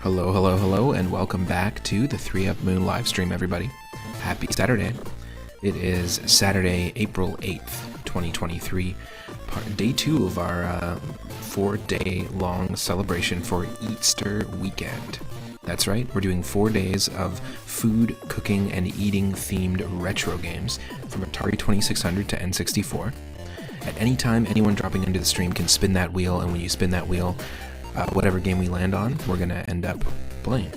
Hello, hello, hello, and welcome back to the 3Up Moon live stream, everybody. Happy Saturday. It is Saturday, April 8th, 2023, day 2 of our 4-day long celebration for Easter weekend. That's right, we're doing 4 days of food, cooking, and eating themed retro games from Atari 2600 to N64. At any time, anyone dropping into the stream can spin that wheel, and when you spin that wheel, whatever game we land on, we're going to end up playing.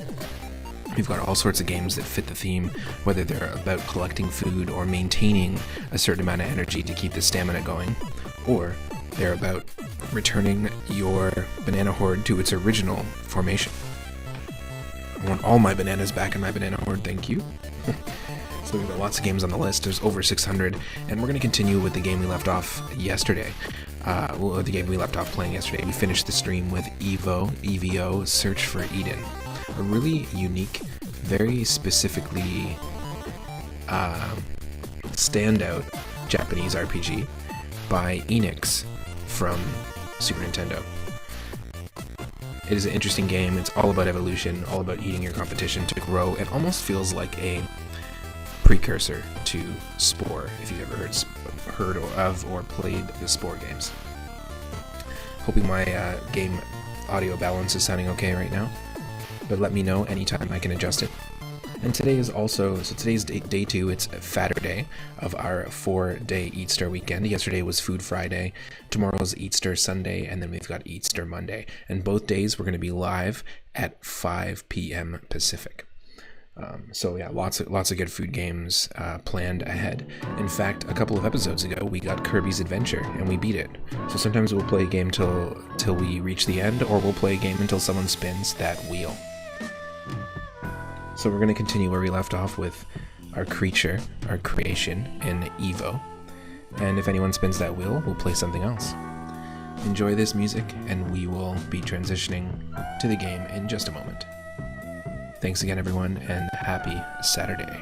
We've got all sorts of games that fit the theme, whether they're about collecting food or maintaining a certain amount of energy to keep the stamina going, or they're about returning your banana hoard to its original formation. I want all my bananas back in my banana hoard, thank you. So we've got lots of games on the list. There's over 600, and we're going to continue with the game we left off yesterday. The game we left off playing yesterday. We finished the stream with E.V.O, Search for Eatin. A really unique, very specifically standout Japanese RPG. by Enix from Super Nintendo. It is an interesting game. It's all about evolution, all about eating your competition to grow. It almost feels like a precursor to Spore, if you've ever heard of or played the Spore games. Hoping my game audio balance is sounding okay right now, but let me know anytime. I can adjust it. And today is also, so today's day 2, it's Saturday of our 4-day Easter weekend. Yesterday was Food Friday, tomorrow's Easter Sunday, and then we've got Easter Monday. And both days we're going to be live at 5 p.m. Pacific. So yeah, lots of good food games planned ahead. In fact, a couple of episodes ago, we got Kirby's Adventure, and we beat it. So sometimes we'll play a game till we reach the end, or we'll play a game until someone spins that wheel. So we're going to continue where we left off with our creature, our creation in E.V.O. And if anyone spins that wheel, we'll play something else. Enjoy this music, and we will be transitioning to the game in just a moment. Thanks again, everyone, and happy Saturday.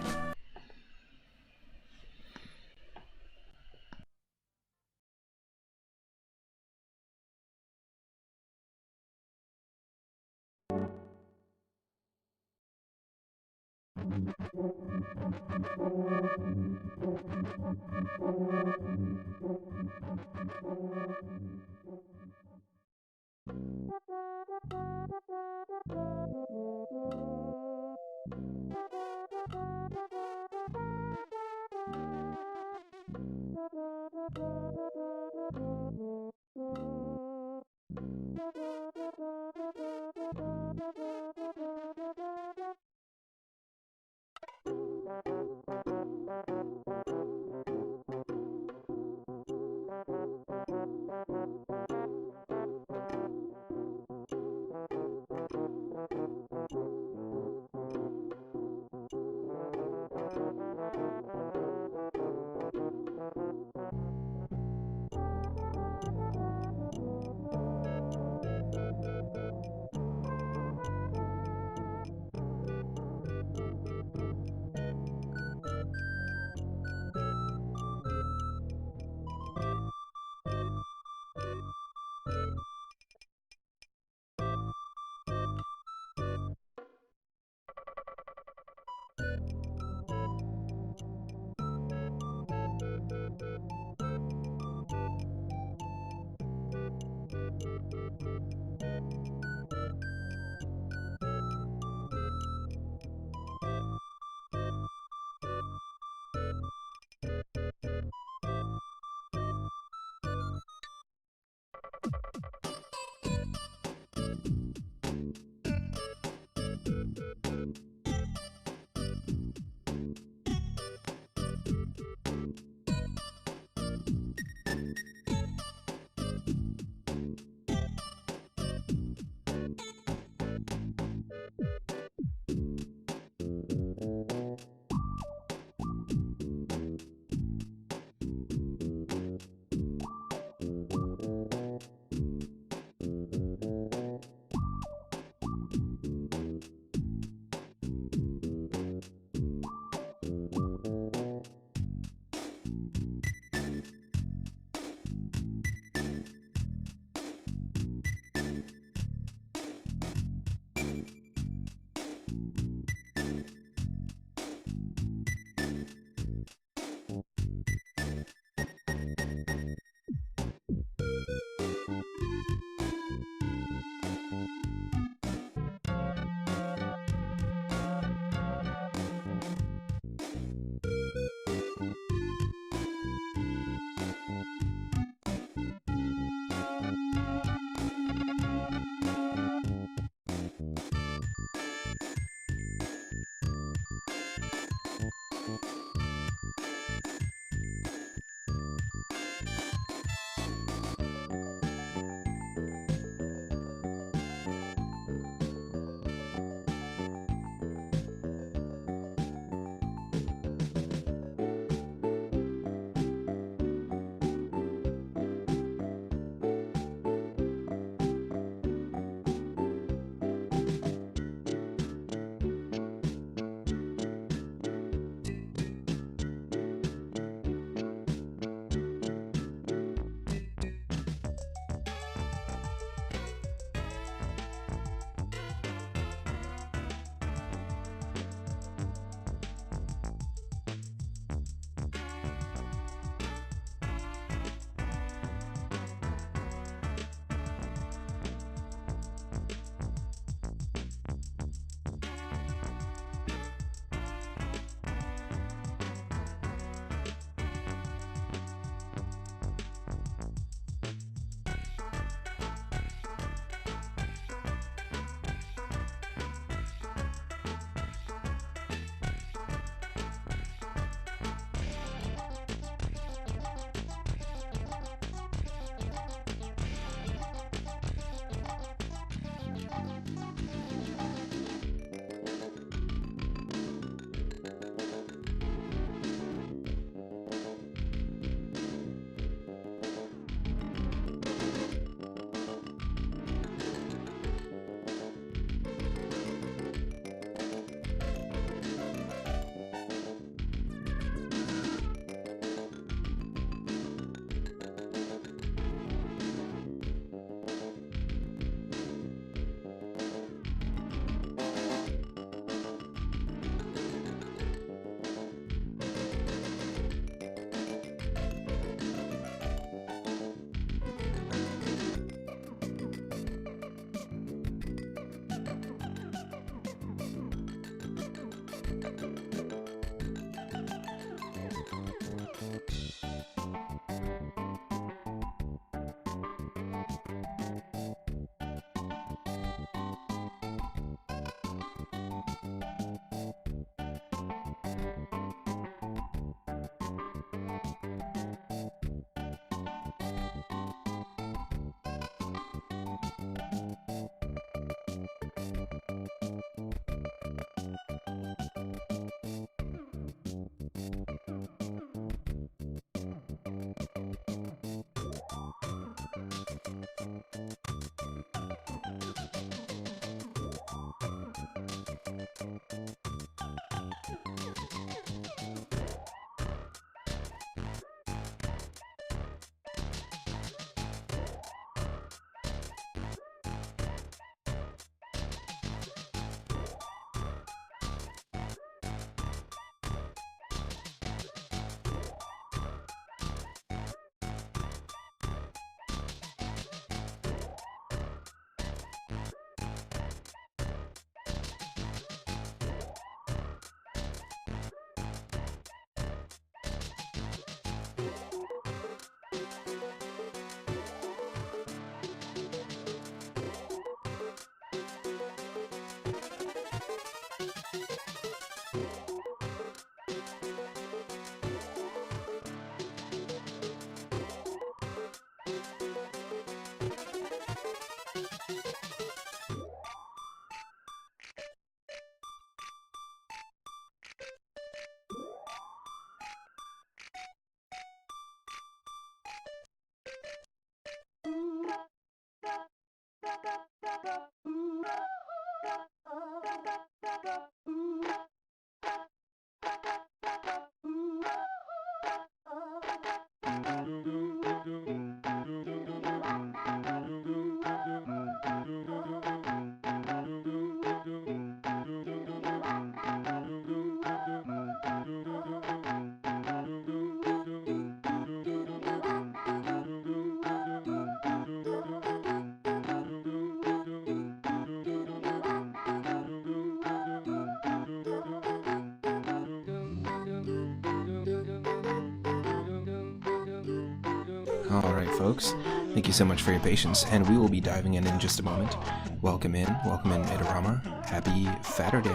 Alright folks, thank you so much for your patience, and we will be diving in just a moment. Welcome in Itarama. Happy Saturday.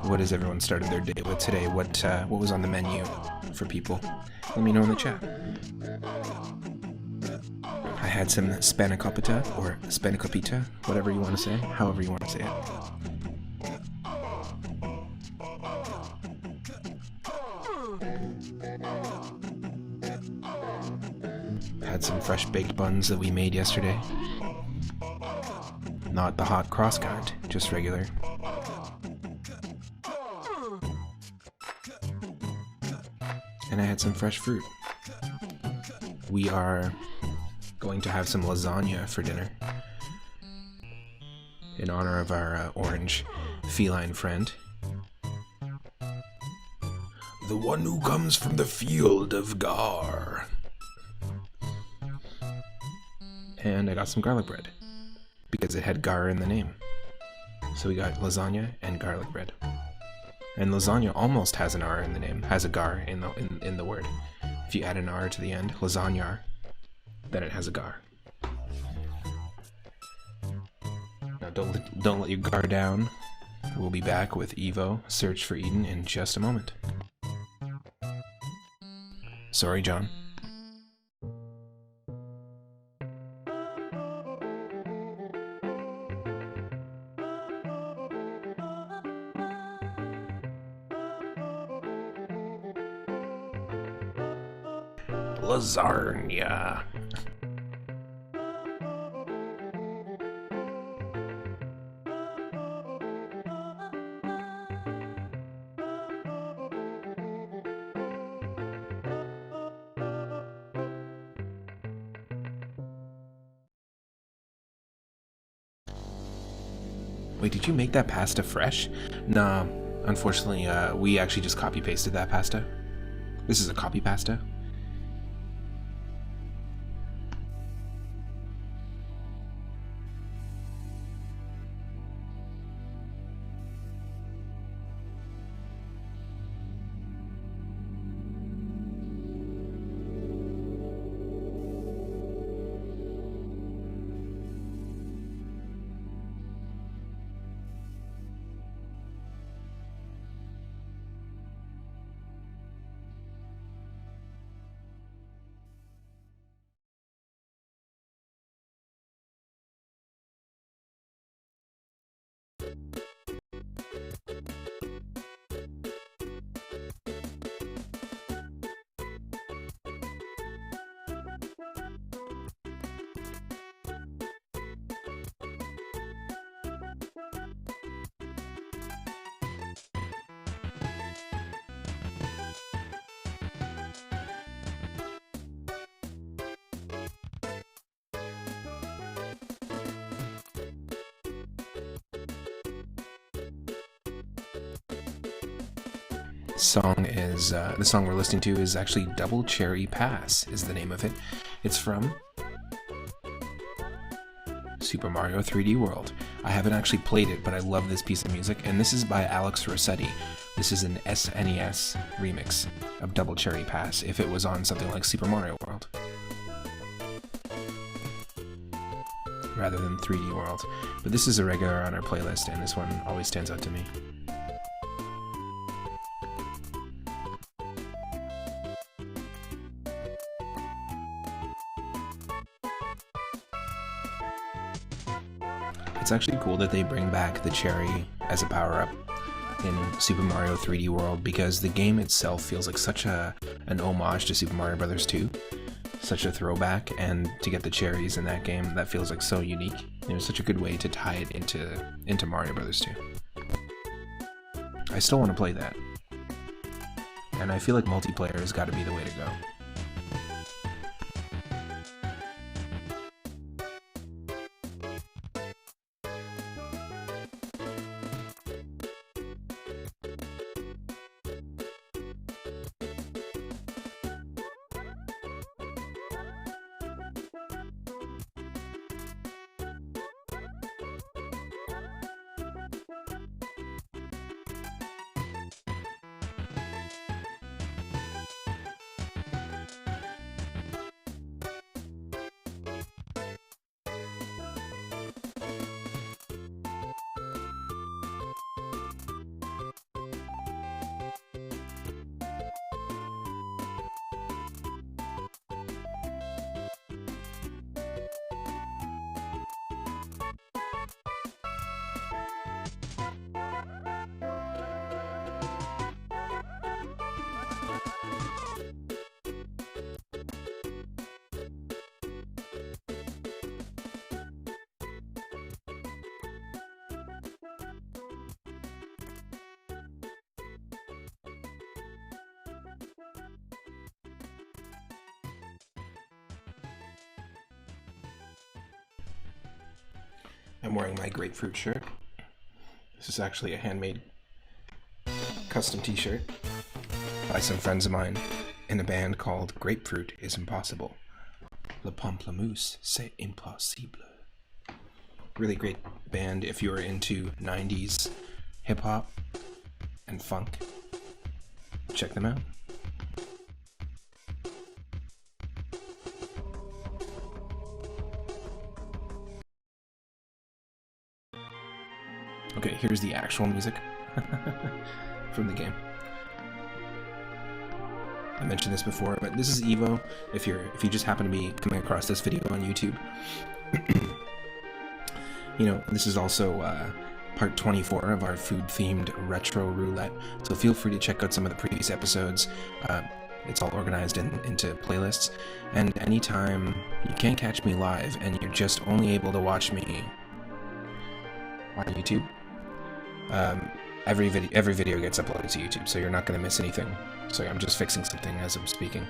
What has everyone started their day with today? What was on the menu for people? Let me know in the chat. I had some spanakopita, or spanakopita, whatever you want to say, however you want to say it. Had some fresh baked buns that we made yesterday. Not the hot cross kind, just regular. And I had some fresh fruit. We are going to have some lasagna for dinner in honor of our orange feline friend. The one who comes from the field of Gar. And I got some garlic bread because it had Gar in the name. So we got lasagna and garlic bread. And lasagna almost has an R in the name, has a Gar in the word. If you add an R to the end, lasagna, then it has a Gar. Now don't let your Gar down. We'll be back with E.V.O, Search for Eatin, in just a moment. Sorry, John. Lasagna. Wait, did you make that pasta fresh? Nah, unfortunately, we actually just copy-pasted that pasta. This is a copy pasta. The song we're listening to is actually Double Cherry Pass is the name of it. It's from Super Mario 3D World. I haven't actually played it, but I love this piece of music, and this is by Alex Rossetti. This is an SNES remix of Double Cherry Pass if it was on something like Super Mario World rather than 3D World. But this is a regular on our playlist, and this one always stands out to me. It's actually cool that they bring back the cherry as a power-up in Super Mario 3D World, because the game itself feels like such an homage to Super Mario Bros. 2. Such a throwback, and to get the cherries in that game, that feels like so unique. It was such a good way to tie it into Mario Bros. 2. I still want to play that. And I feel like multiplayer has got to be the way to go. I'm wearing my grapefruit shirt. This is actually a handmade custom t-shirt by some friends of mine in a band called Grapefruit is Impossible. Le pamplemousse, c'est impossible. Really great band if you're into 90s hip-hop and funk. Check them out. Okay, here's the actual music from the game. I mentioned this before, but this is E.V.O. If you just happen to be coming across this video on YouTube, you know, this is also part 24 of our food-themed retro roulette. So feel free to check out some of the previous episodes. It's all organized into playlists. And anytime you can't catch me live and you're just only able to watch me on YouTube, every video gets uploaded to YouTube, so you're not going to miss anything. Sorry, I'm just fixing something as I'm speaking.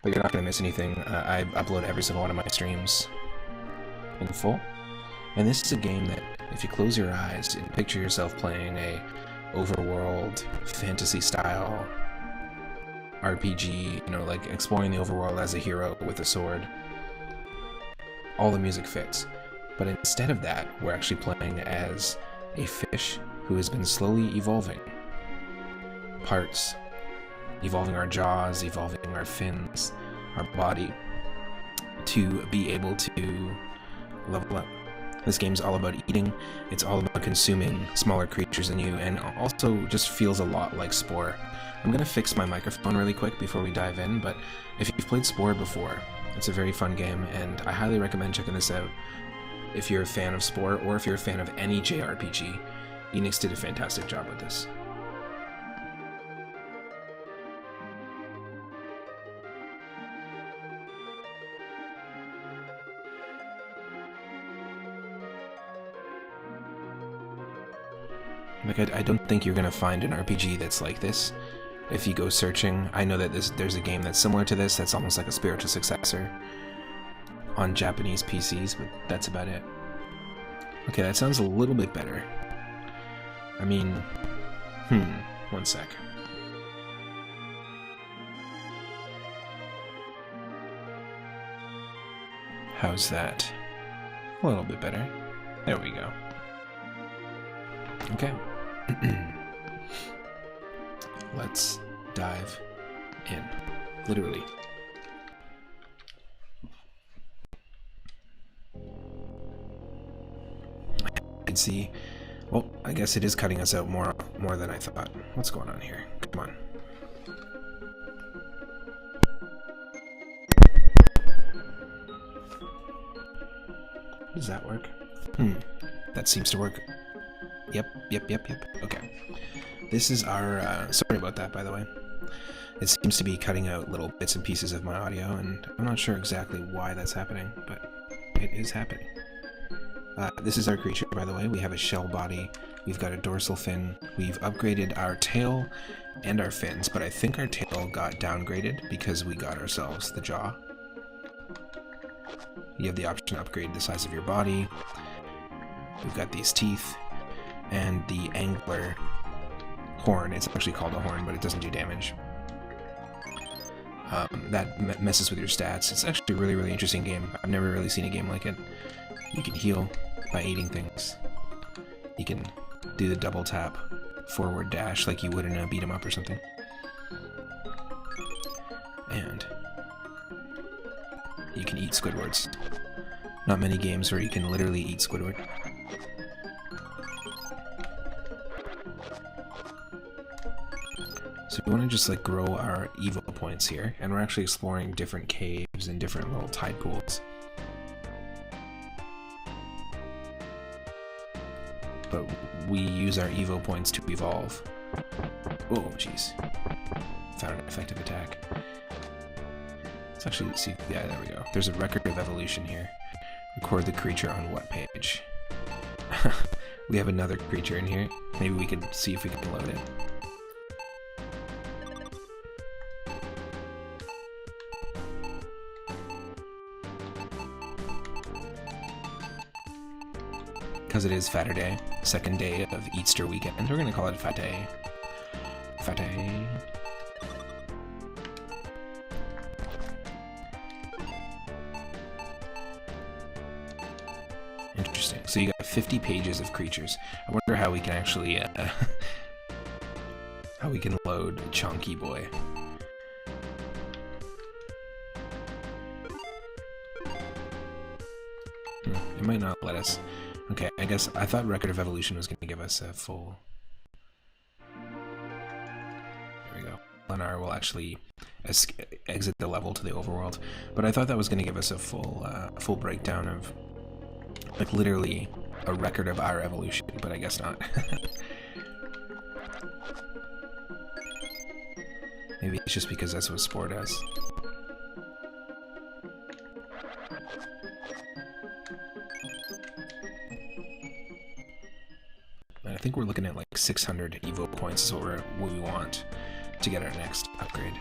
But you're not going to miss anything. I upload every single one of my streams in full. And this is a game that, if you close your eyes and picture yourself playing a overworld, fantasy-style RPG, you know, like exploring the overworld as a hero with a sword, all the music fits. But instead of that, we're actually playing as a fish who has been slowly evolving parts, evolving our jaws, evolving our fins, our body, to be able to level up. This game's all about eating, it's all about consuming smaller creatures than you, and also just feels a lot like Spore. I'm gonna fix my microphone really quick before we dive in, but if you've played Spore before, it's a very fun game, and I highly recommend checking this out if you're a fan of Spore, or if you're a fan of any JRPG. Enix did a fantastic job with this. Like, I don't think you're gonna find an RPG that's like this. If you go searching, I know that there's a game that's similar to this, that's almost like a spiritual successor on Japanese PCs, but that's about it. Okay, that sounds a little bit better. I mean, one sec. How's that? A little bit better. There we go. Okay. Let's dive in. Literally. I can see. Well, I guess it is cutting us out more than I thought. What's going on here? Come on. Does that work? That seems to work. Yep. Okay. This is our, sorry about that, by the way. It seems to be cutting out little bits and pieces of my audio, and I'm not sure exactly why that's happening, but it is happening. This is our creature, by the way. We have a shell body, we've got a dorsal fin, we've upgraded our tail and our fins, but I think our tail got downgraded because we got ourselves the jaw. You have the option to upgrade the size of your body. We've got these teeth, and the angler horn. It's actually called a horn, but it doesn't do damage. That messes with your stats. It's actually a really, really interesting game. I've never really seen a game like it. You can heal by eating things. You can do the double tap forward dash like you would in a beat 'em up or something. And you can eat Squidwards. Not many games where you can literally eat Squidward. So we want to just like grow our E.V.O points here, and we're actually exploring different caves and different little tide pools. But we use our E.V.O points to evolve. Oh, jeez. Found an effective attack. Let's actually see. Yeah, there we go. There's a record of evolution here. Record the creature on what page? We have another creature in here. Maybe we could see if we can load it. because it is Saturday, second day of Easter weekend, we're gonna call it Fat Day. Fat Day. Interesting. So you got 50 pages of creatures. I wonder how we can actually, how we can load Chunky Boy. It might not let us. Okay, I guess I thought Record of Evolution was going to give us a full... There we go. Lenar will actually exit the level to the overworld. But I thought that was going to give us a full breakdown of, like, literally a record of our evolution, but I guess not. Maybe it's just because that's what Spore does. I think we're looking at like 600 EVO points is what we want to get our next upgrade.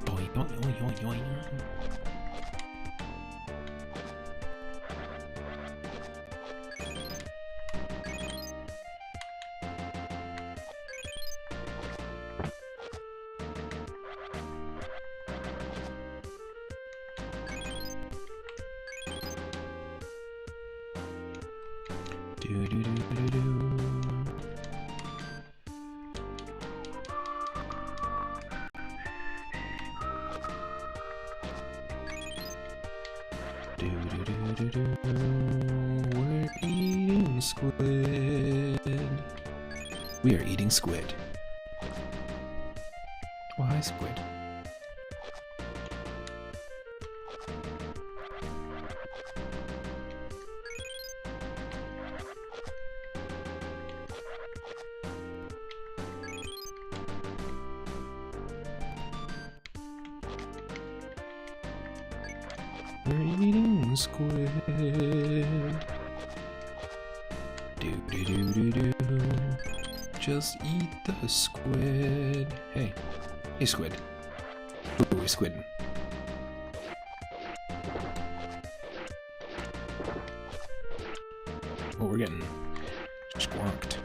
Boing, boing, boing, boing, boing. Do, do, do, do, do. Do, do, do, do, do. We're eating squid. We are eating squid. Oh, hi, squid. We're eating squid. Do do do do do. Just eat the squid. Hey, hey squid. Ooh, we're squidding. Oh, we're getting squonked.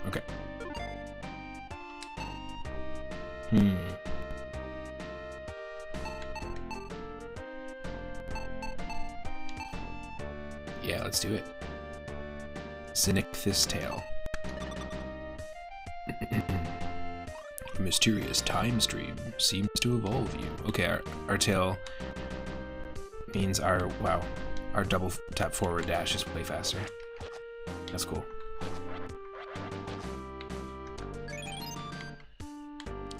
Okay. Yeah, let's do it. Cynicthus tail. A mysterious time stream seems to evolve you. Okay, our tail means our double tap forward dash is way faster. That's cool.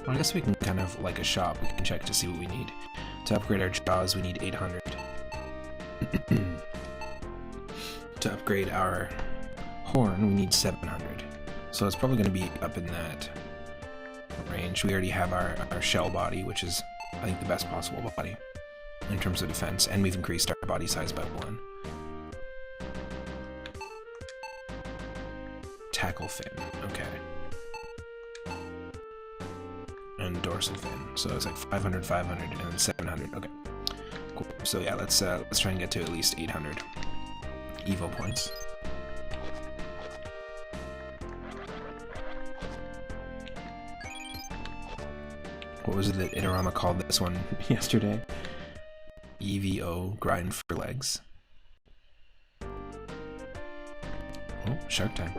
Well, I guess we can kind of, like a shop, we can check to see what we need. To upgrade our jaws, we need 800. To upgrade our horn, we need 700. So it's probably going to be up in that range. We already have our shell body, which is, I think, the best possible body in terms of defense, and we've increased our body size by 1. Tackle fin, okay. And dorsal fin. So it's like 500, 500, and then 700. Okay, cool. So yeah, let's try and get to at least 800 EVO points. What was it that Itarama called this one yesterday? E.V.O, grind for legs. Oh, shark time.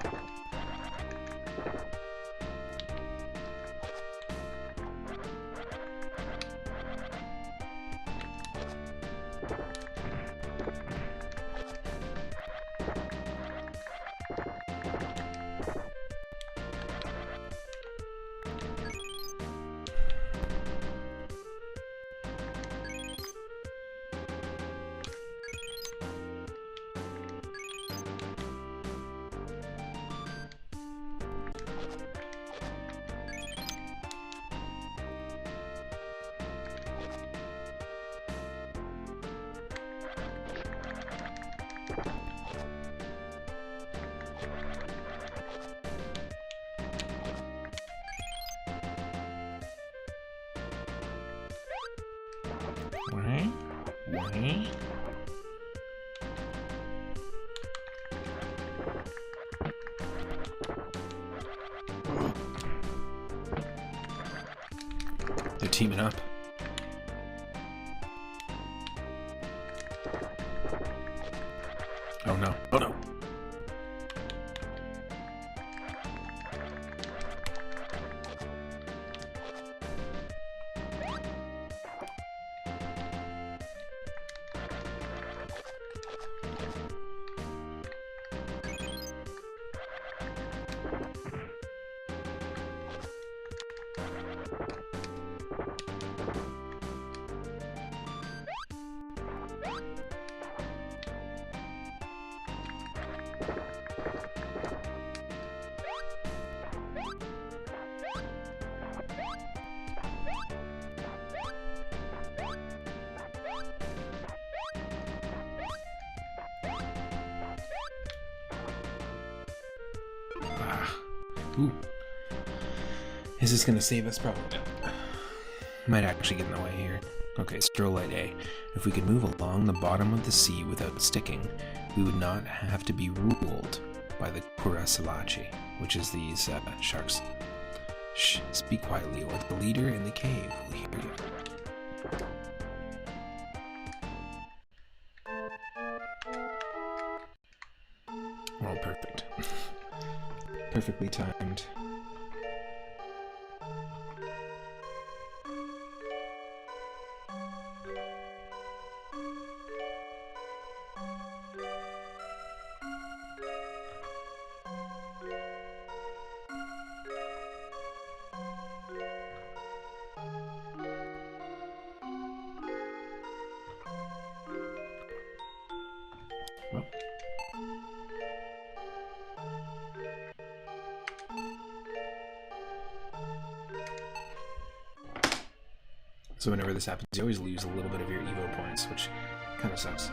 They're teaming up. Oh no. Oh no. Ooh. Is this gonna save us? Probably not. Might actually get in the way here. Okay, roulette A. If we could move along the bottom of the sea without sticking, we would not have to be ruled by the Kurasalachi, which is these sharks. Shh, speak quietly, or the leader in the cave will hear you. Oh, perfect. Perfectly timed. Well. So whenever this happens, you always lose a little bit of your EVO points, which kind of sucks.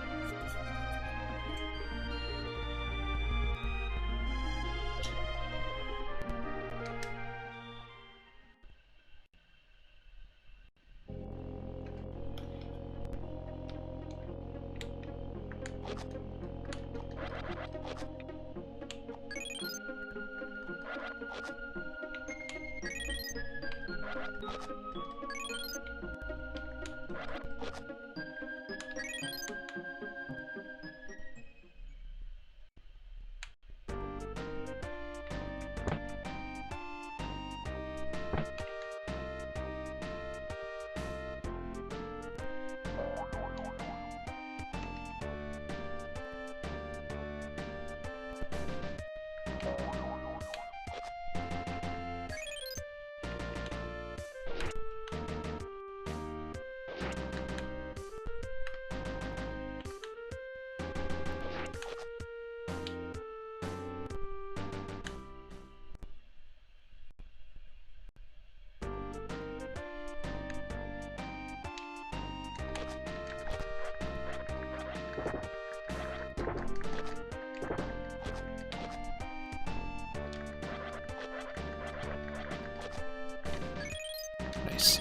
Nice.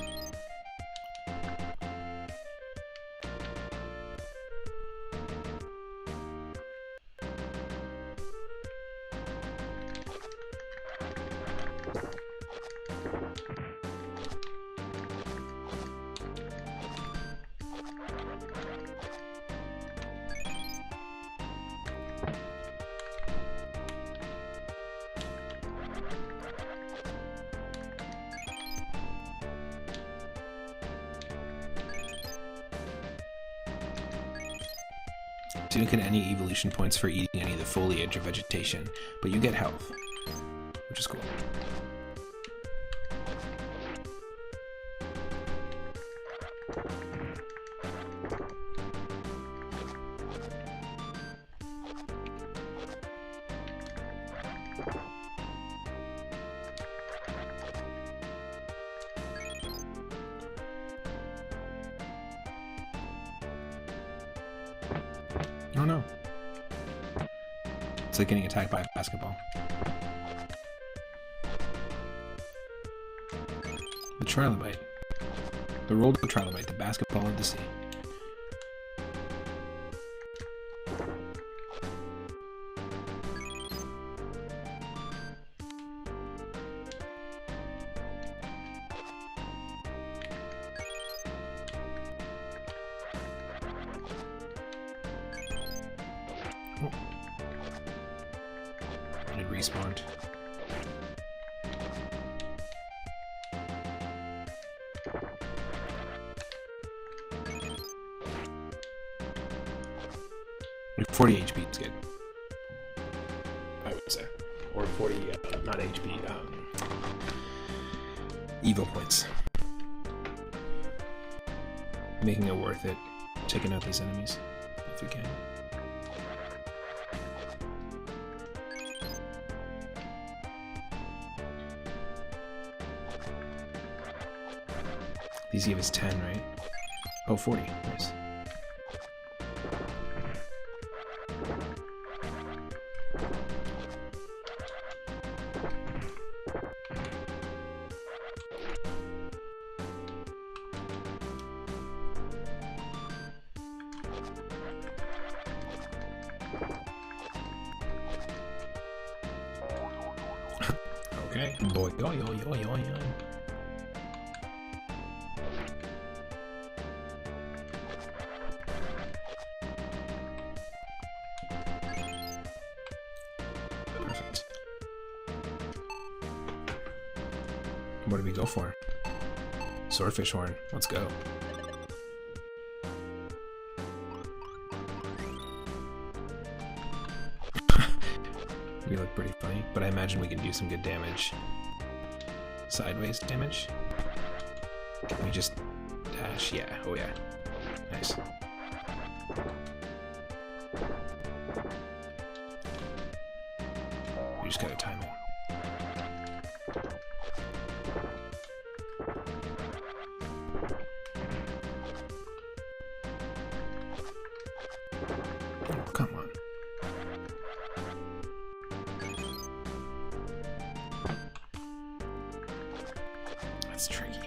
So you don't get any evolution points for eating any of the foliage or vegetation, but you get health, which is cool. Oh no. It's like getting attacked by a basketball. The trilobite. The rolled trilobite, the basketball of the sea. And it respawned. Like 40 HP is good, I would say. Or 40, not HP, E.V.O points. Making it worth it, taking out these enemies, if we can. These give us 10, right? Oh, 40, nice. Okay, boy, yo, yo, yo, yo, yo. Perfect. What do we go for? Swordfish horn, let's go. We look pretty funny, but I imagine we can do some good damage. Sideways damage? Can we just dash? Yeah, oh yeah. Nice. We just gotta time it. Oh, come on. That's tricky.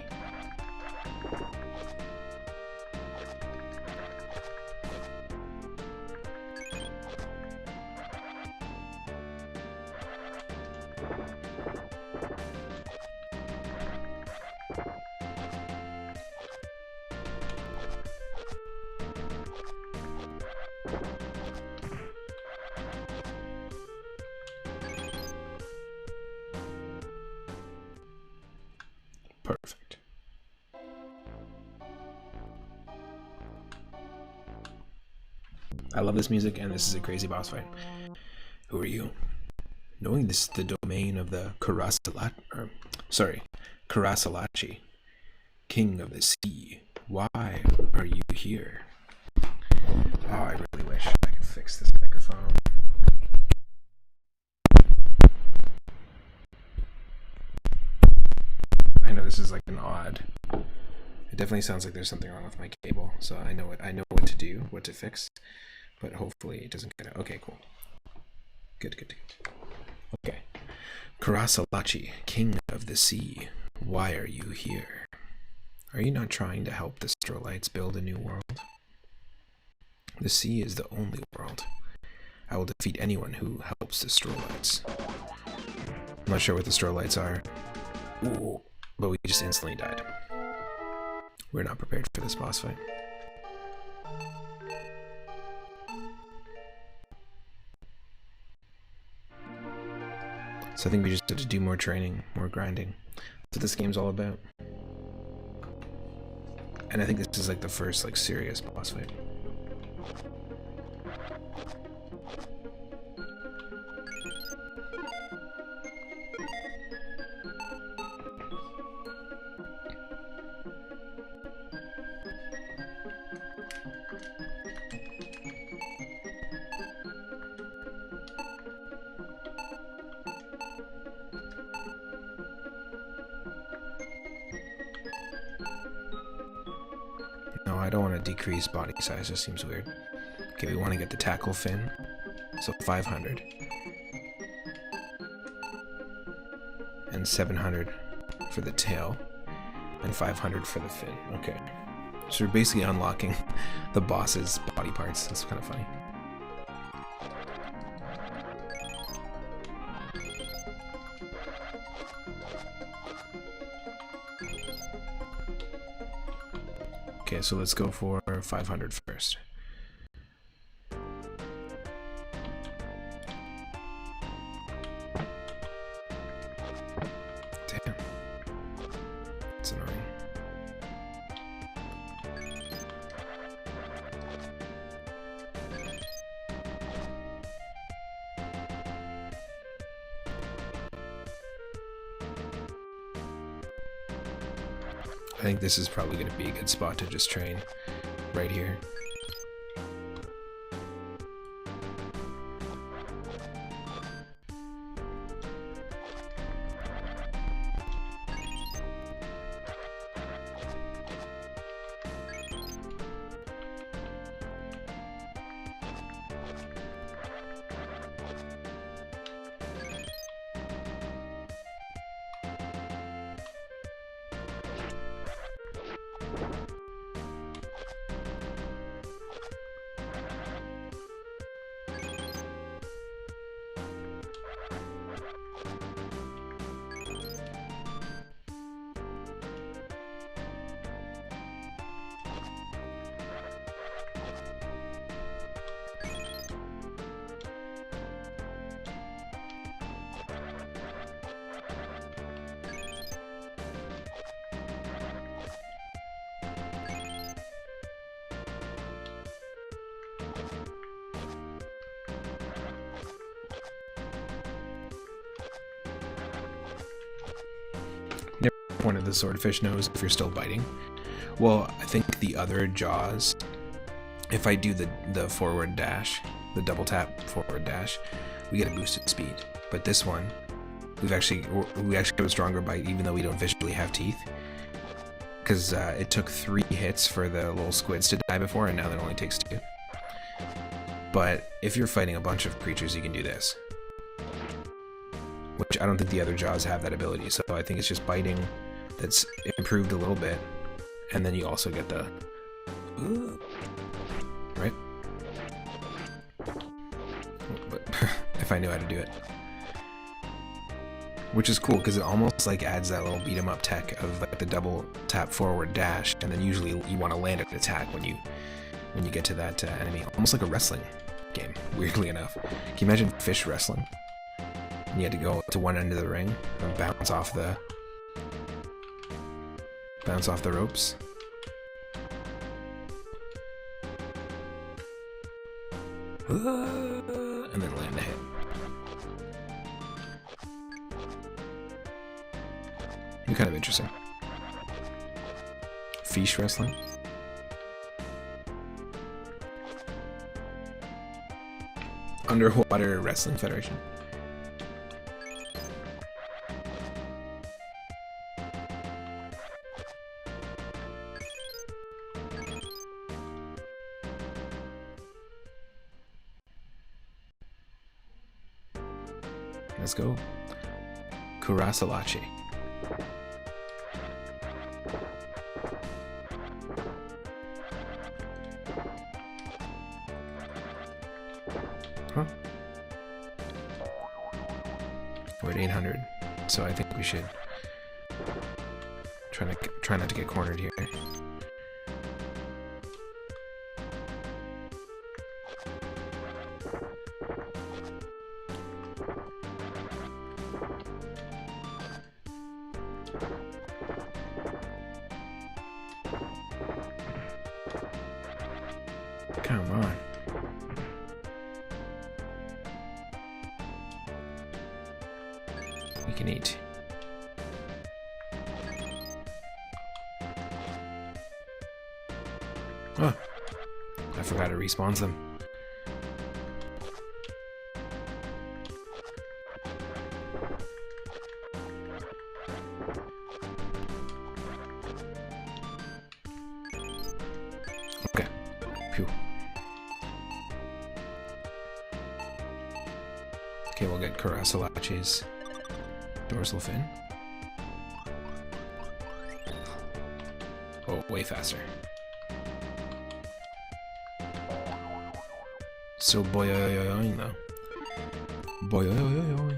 Perfect. I love this music, and this is a crazy boss fight. Who are you? Knowing this is the domain of the Karasalachi, king of the sea, why are you here? Oh, I really wish I could fix this microphone. I know this is like an odd. It definitely sounds like there's something wrong with my cable, so I know what to do, what to fix, but hopefully it doesn't get out. Okay, cool. Good, good, good. Okay. Karasalachi, king of the sea, why are you here? Are you not trying to help the Strolites build a new world? The sea is the only world. I will defeat anyone who helps the Strolites. I'm not sure what the Strolites are. Ooh, but we just instantly died. We're not prepared for this boss fight. So I think we just have to do more training, more grinding. That's what this game's all about. And I think this is like the first like serious boss fight. No, I don't want to decrease body size, this seems weird. Okay, we want to get the tackle fin, so 500. And 700 for the tail, and 500 for the fin. Okay. So we're basically unlocking the boss's body parts. That's kind of funny. Okay, so let's go for 500 first. I think this is probably going to be a good spot to just train right here. One of the swordfish knows if you're still biting. Well, I think the other jaws, if I do the forward dash, the double tap forward dash, we get a boosted speed. But this one, we actually have a stronger bite even though we don't visually have teeth. Because it took 3 hits for the little squids to die before, and now that only takes 2. But if you're fighting a bunch of creatures, you can do this. Which I don't think the other jaws have that ability, so I think it's just biting that's improved a little bit, and then you also get the right. But if I knew how to do it, which is cool because it almost like adds that little beat 'em up tech of like the double tap forward dash, and then usually you want to land an attack when you get to that enemy, almost like a wrestling game. Weirdly enough, can you imagine fish wrestling? You had to go to one end of the ring and bounce off the ropes. And then land a hit. Be kind of interesting. Fish wrestling. Underwater Wrestling Federation. Let's go. Kurasalachi. Huh? We're at 800, so I think we should try not to get cornered here. Come on. We can eat. Oh, I forgot to respawn them. Okay. Phew. Okay, we'll get Kurasalachi's dorsal fin. Oh, way faster. Still boing though. Boing.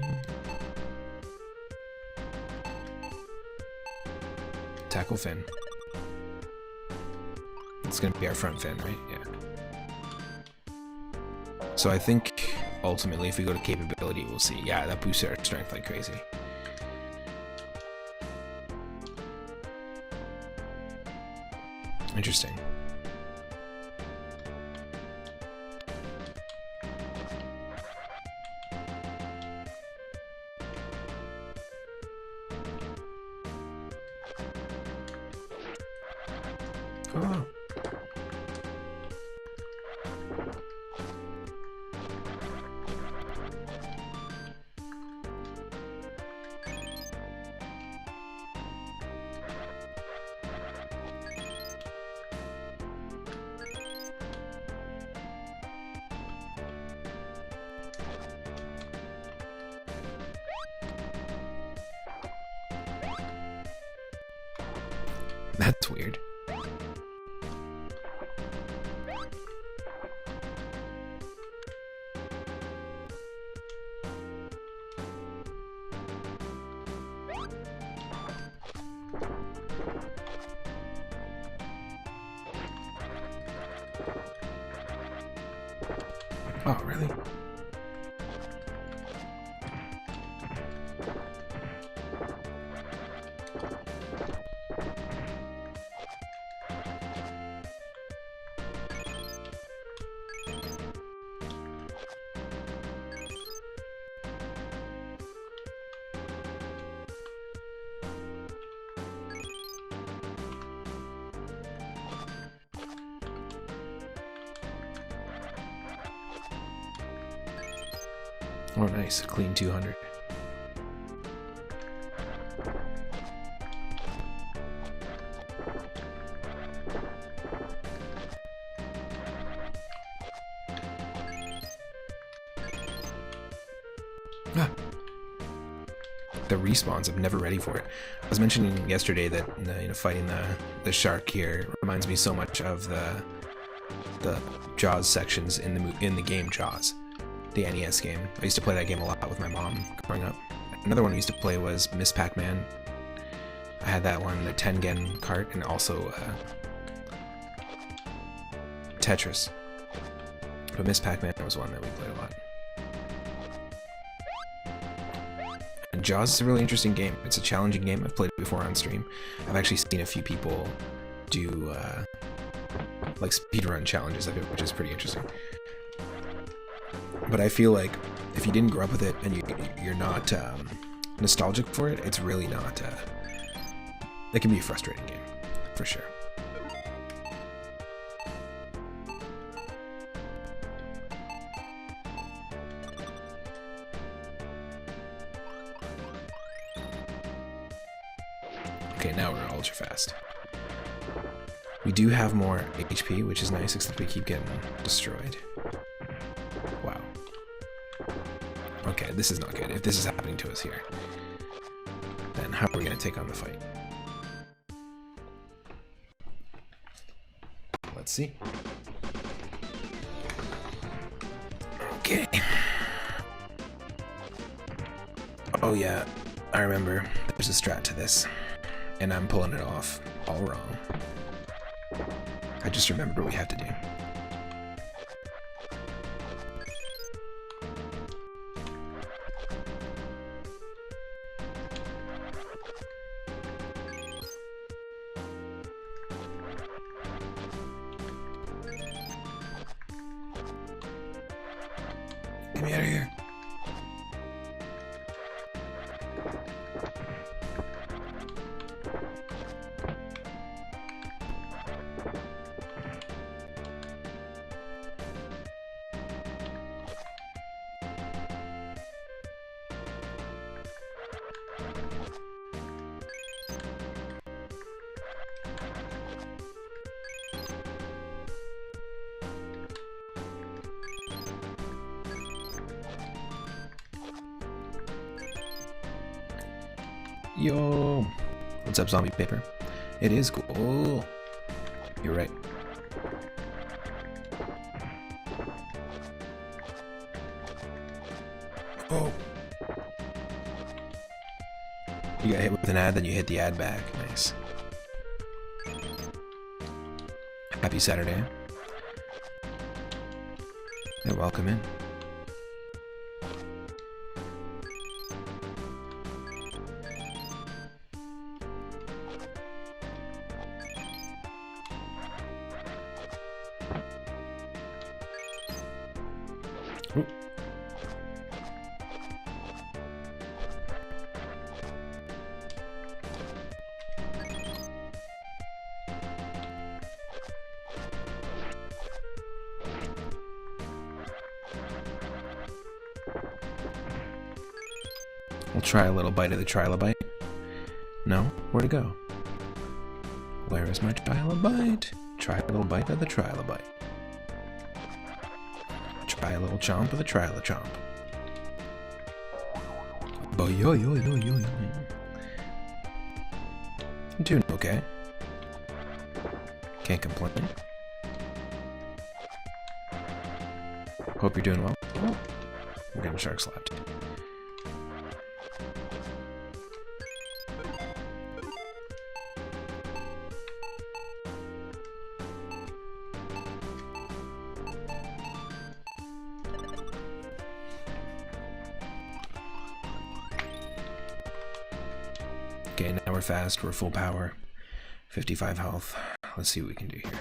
Tackle fin. It's gonna be our front fin, right? Yeah. So I think ultimately, if we go to capability, we'll see. Yeah, that boosts our strength like crazy. Interesting. Oh. That's weird. Oh, really? Oh, nice. A clean 200. Ah. The respawns, I'm never ready for it. I was mentioning yesterday that fighting the shark here reminds me so much of the Jaws sections in the game Jaws. The NES game. I used to play that game a lot with my mom growing up. Another one I used to play was Miss Pac-Man. I had that one, the Tengen cart, and also Tetris. But Miss Pac-Man was one that we played a lot. And Jaws is a really interesting game. It's a challenging game. I've played it before on stream. I've actually seen a few people do like speedrun challenges of it, which is pretty interesting. But I feel like if you didn't grow up with it and you're not nostalgic for it, it's really not. It can be a frustrating game, for sure. Okay, now we're ultra fast. We do have more HP, which is nice, except we keep getting destroyed. Wow. Okay, this is not good. If this is happening to us here, then how are we going to take on the fight? Let's see. Okay. Oh yeah, I remember. There's a strat to this, and I'm pulling it off all wrong. I just remembered what we have to do. Get me out of here. Yo! What's up, zombie paper? It is cool. Oh, you're right. Oh! You got hit with an ad, then you hit the ad back. Nice. Happy Saturday. And welcome in. Ooh. We'll try a little bite of the trilobite. No? Where'd it go? Where is my trilobite? Try a little bite of the trilobite. Try a little chomp of the trilachomp. I'm doing okay. Can't complain. Hope you're doing well. Oh, we're getting shark slapped. Okay, now we're fast, we're full power. 55 health. Let's see what we can do here.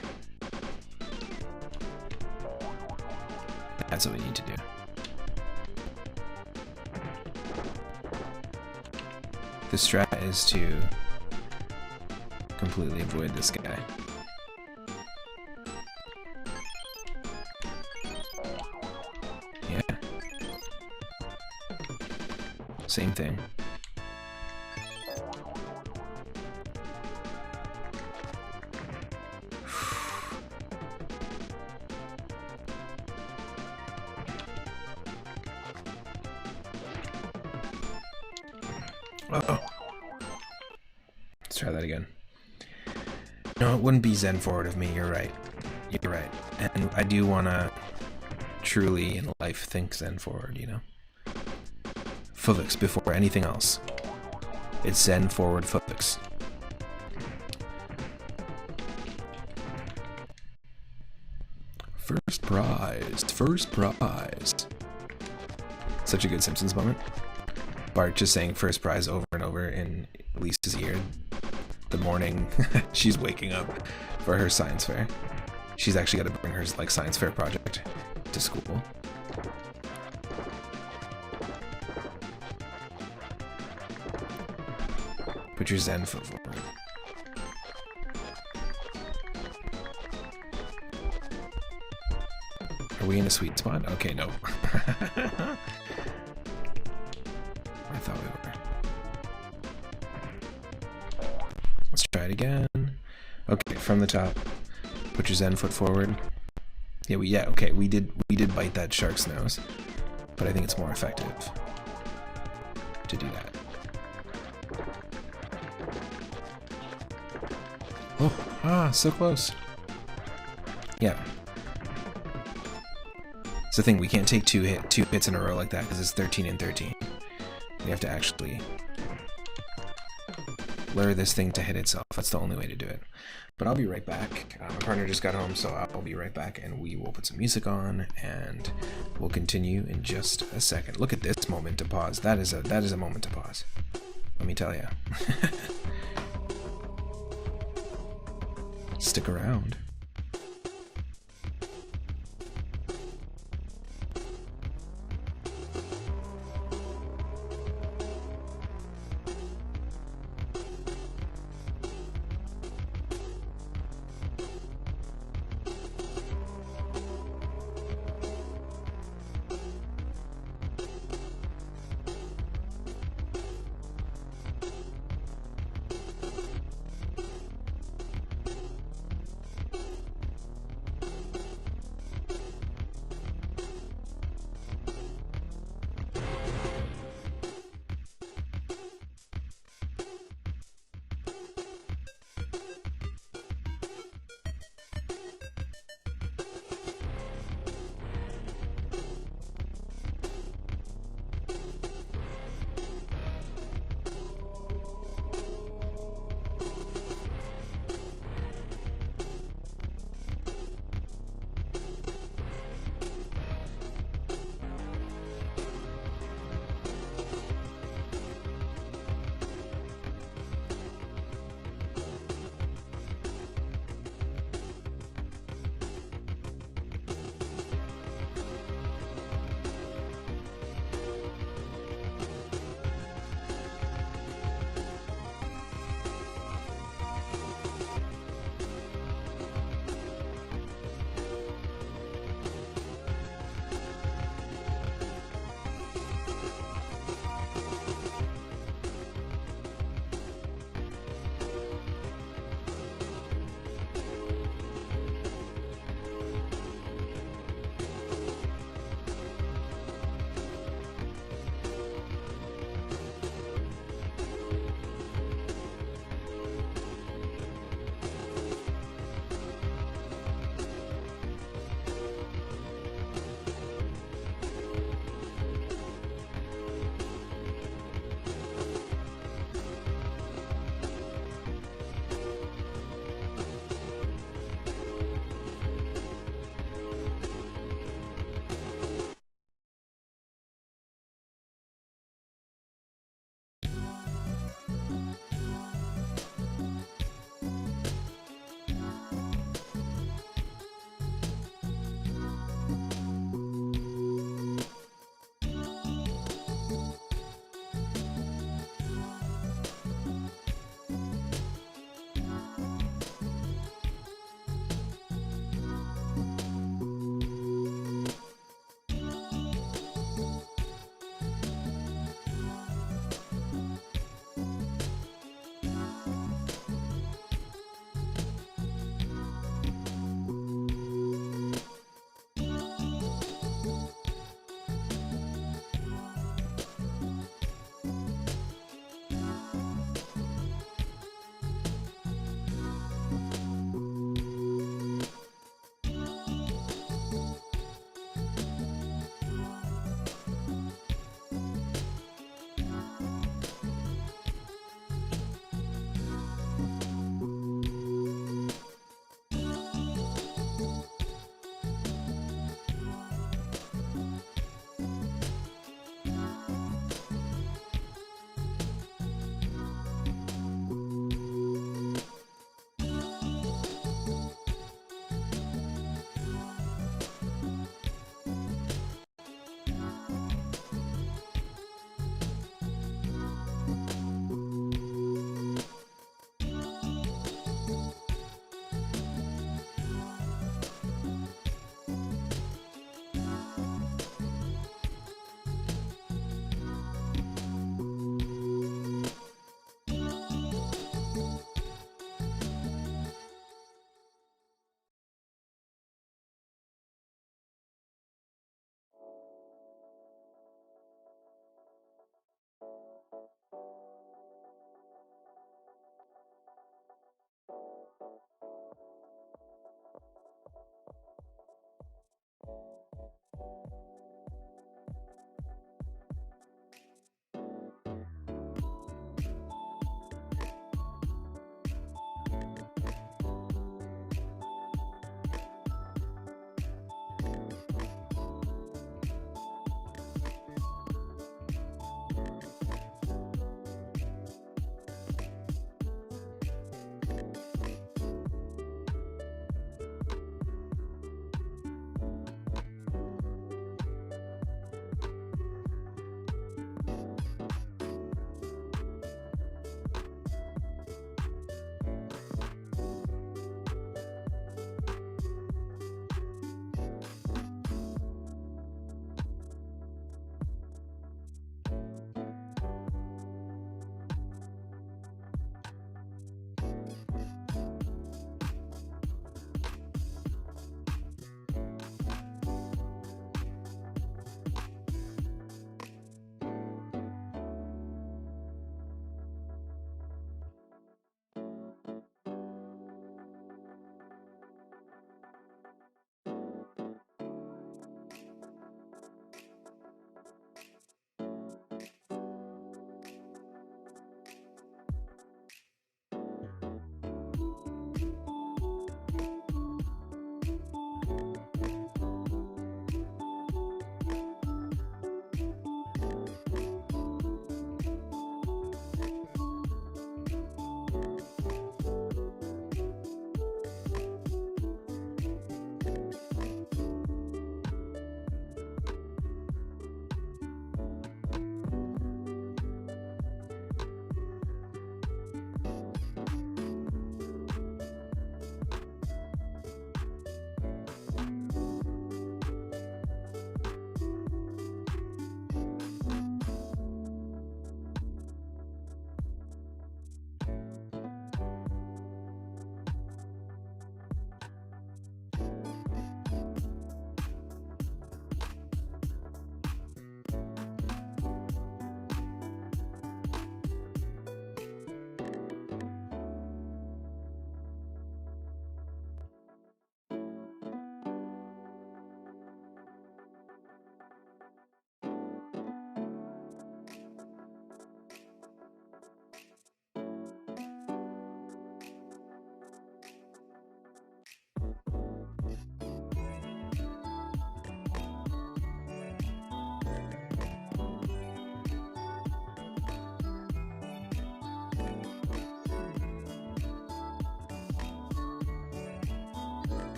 That's what we need to do. The strat is to completely avoid this guy. Yeah. Same thing. Uh-oh. Let's try that again. No, it wouldn't be Zen forward of me, you're right. You're right. And I do want to truly in life think Zen forward, you know? Physics before anything else. It's Zen forward physics. First prize. First prize. Such a good Simpsons moment. Bart just saying first prize over and over in Lisa's ear the morning she's waking up for her science fair. She's actually got to bring her like science fair project to school. Put your Zen foot forward. Are we in a sweet spot? Okay, no. I thought we were. Let's try it again. Okay, from the top. Put your Zen foot forward. Yeah, okay, we did bite that shark's nose, but I think it's more effective to do that. Oh, so close. Yeah. It's the thing, we can't take two hits in a row like that because it's 13 and 13. We have to actually lure this thing to hit itself. That's the only way to do it. But I'll be right back. My partner just got home, so I'll be right back, and we will put some music on, and we'll continue in just a second. Look at this moment to pause. That is a moment to pause. Let me tell you. Stick around.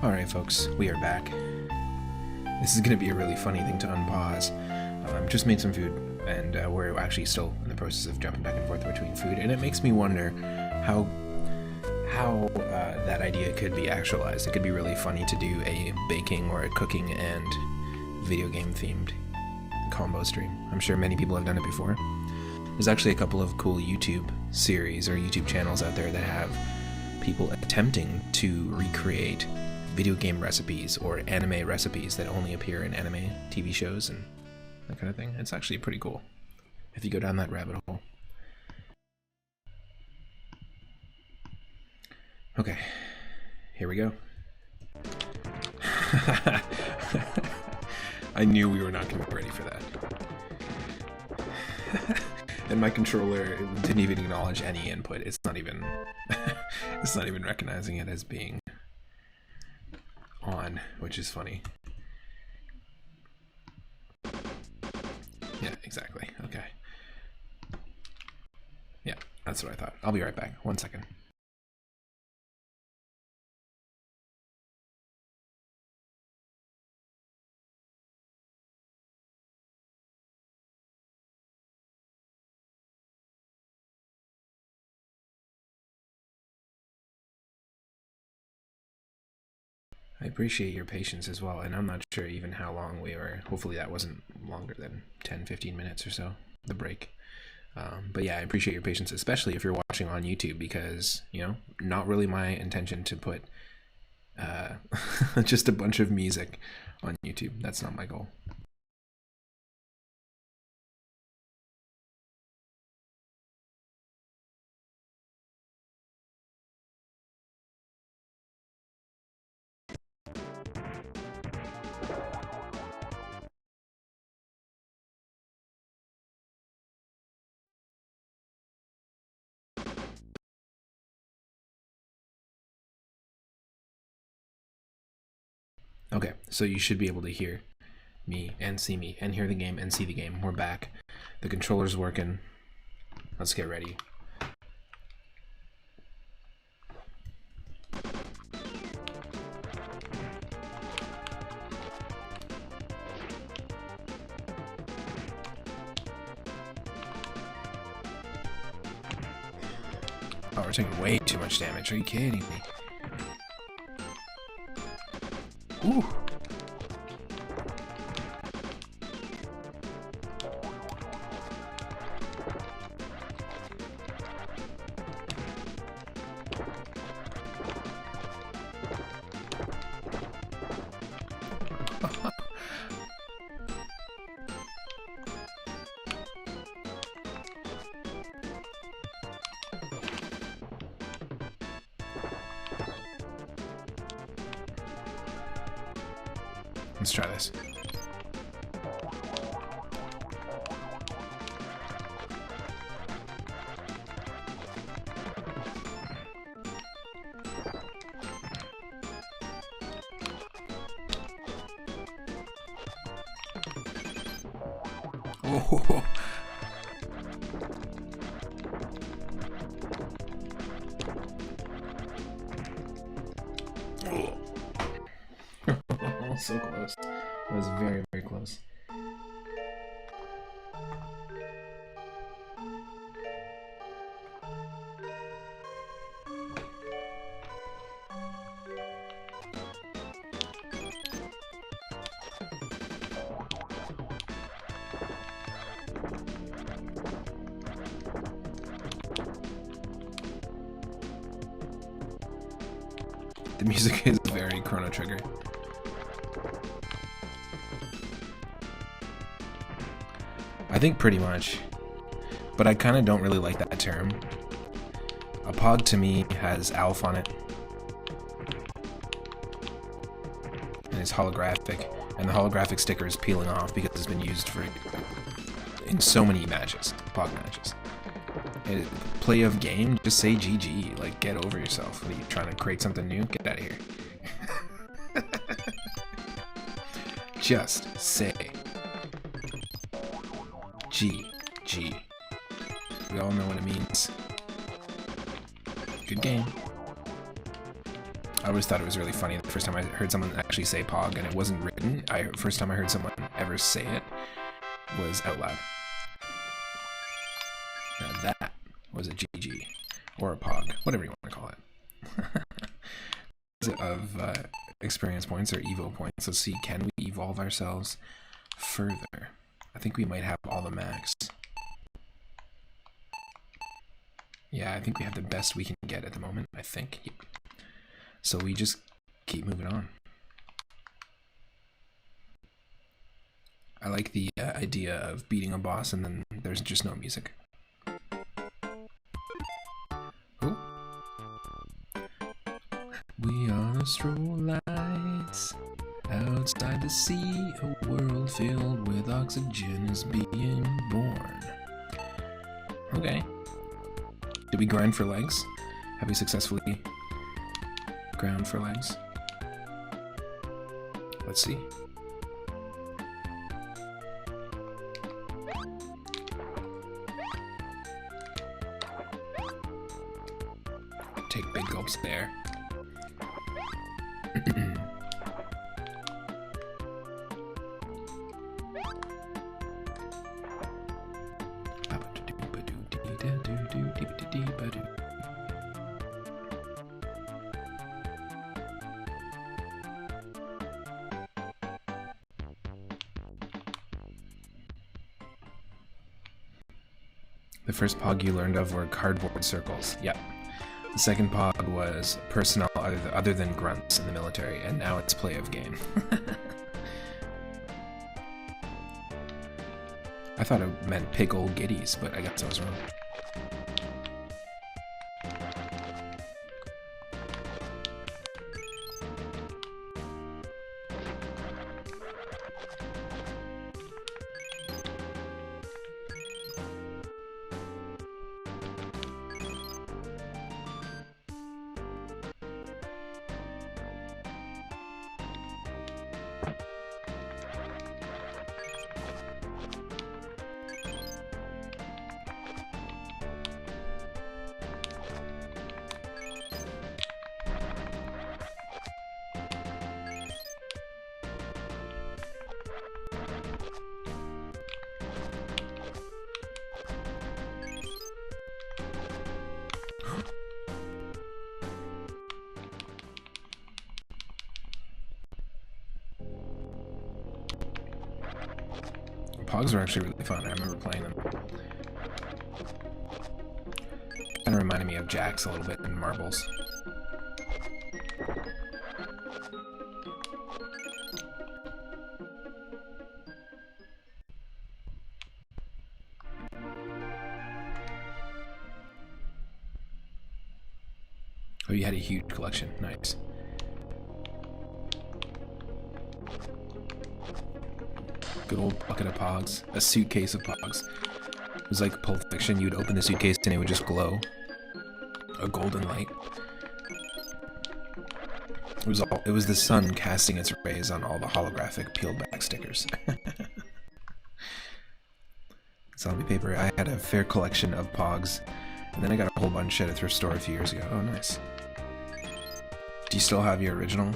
Alright folks, we are back. This is going to be a really funny thing to unpause. Just made some food, and we're actually still in the process of jumping back and forth between food, and it makes me wonder how that idea could be actualized. It could be really funny to do a baking or a cooking and video game themed combo stream. I'm sure many people have done it before. There's actually a couple of cool YouTube series or YouTube channels out there that have people attempting to recreate video game recipes or anime recipes that only appear in anime TV shows and that kind of thing. It's actually pretty cool if you go down that rabbit hole. Okay, here we go. I knew we were not going to be ready for that. And my controller didn't even acknowledge any input. It's not even it's not even recognizing it as being on, which is funny. Yeah, exactly. Okay. Yeah, that's what I thought. I'll be right back. 1 second. I appreciate your patience as well, and I'm not sure even how long we were. Hopefully that wasn't longer than 10-15 minutes or so, the break. But yeah, I appreciate your patience, especially if you're watching on YouTube, because, you know, not really my intention to put just a bunch of music on YouTube. That's not my goal. Okay, so you should be able to hear me and see me and hear the game and see the game. We're back. The controller's working. Let's get ready. Oh, we're taking way too much damage. Are you kidding me? Ooh. Let's try this. Oh. So close. It was very, very close. The music is very Chrono Trigger. I think pretty much, but I kind of don't really like that term. A Pog to me has ALF on it, and it's holographic, and the holographic sticker is peeling off because it's been used in so many matches, Pog matches. Play of game, just say GG, like get over yourself. What are you trying to create something new? Get out of here. Just say GG. We all know what it means. Good game. I always thought it was really funny the first time I heard someone actually say Pog, and it wasn't written. First time I heard someone ever say it was out loud. Now that was a GG, or a Pog, whatever you want to call it. Of experience points, or EVO points. Let's see, can we evolve ourselves further? I think we might have all the max. Yeah, I think we have the best we can get at the moment, I think. Yep. So we just keep moving on. I like the idea of beating a boss and then there's just no music. Oh. We are the stroll lights outside to see a world filled with oxygen is being born. Okay. Did we grind for legs? Have we successfully ground for legs? Let's see. Take big gulps there. The first Pog you learned of were cardboard circles. Yep. The second Pog was personnel other than grunts in the military, and now it's play of game. I thought it meant pig old giddies, but I guess I was wrong. Pogs were actually really fun. I remember playing them. Kind of reminded me of Jacks a little bit in Marbles. Oh, you had a huge collection. Nice. Good old bucket of Pogs. A suitcase of Pogs. It was like Pulp Fiction. You'd open the suitcase and it would just glow. A golden light. It was the sun casting its rays on all the holographic peeled back stickers. Zombie paper. I had a fair collection of Pogs. And then I got a whole bunch at a thrift store a few years ago. Oh, nice. Do you still have your original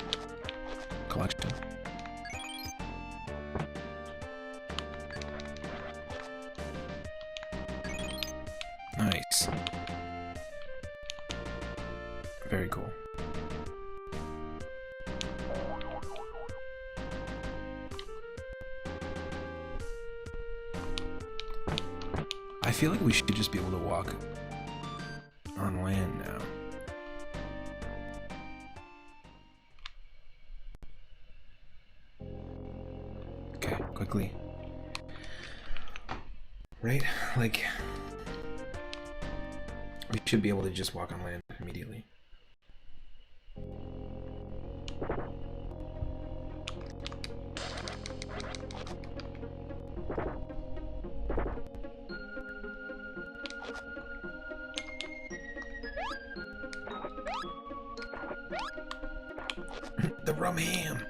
collection? Nice. Very cool. I feel like we should just be able to walk on land now. Okay, quickly. Right? Like, we should be able to just walk on land immediately. The rum ham!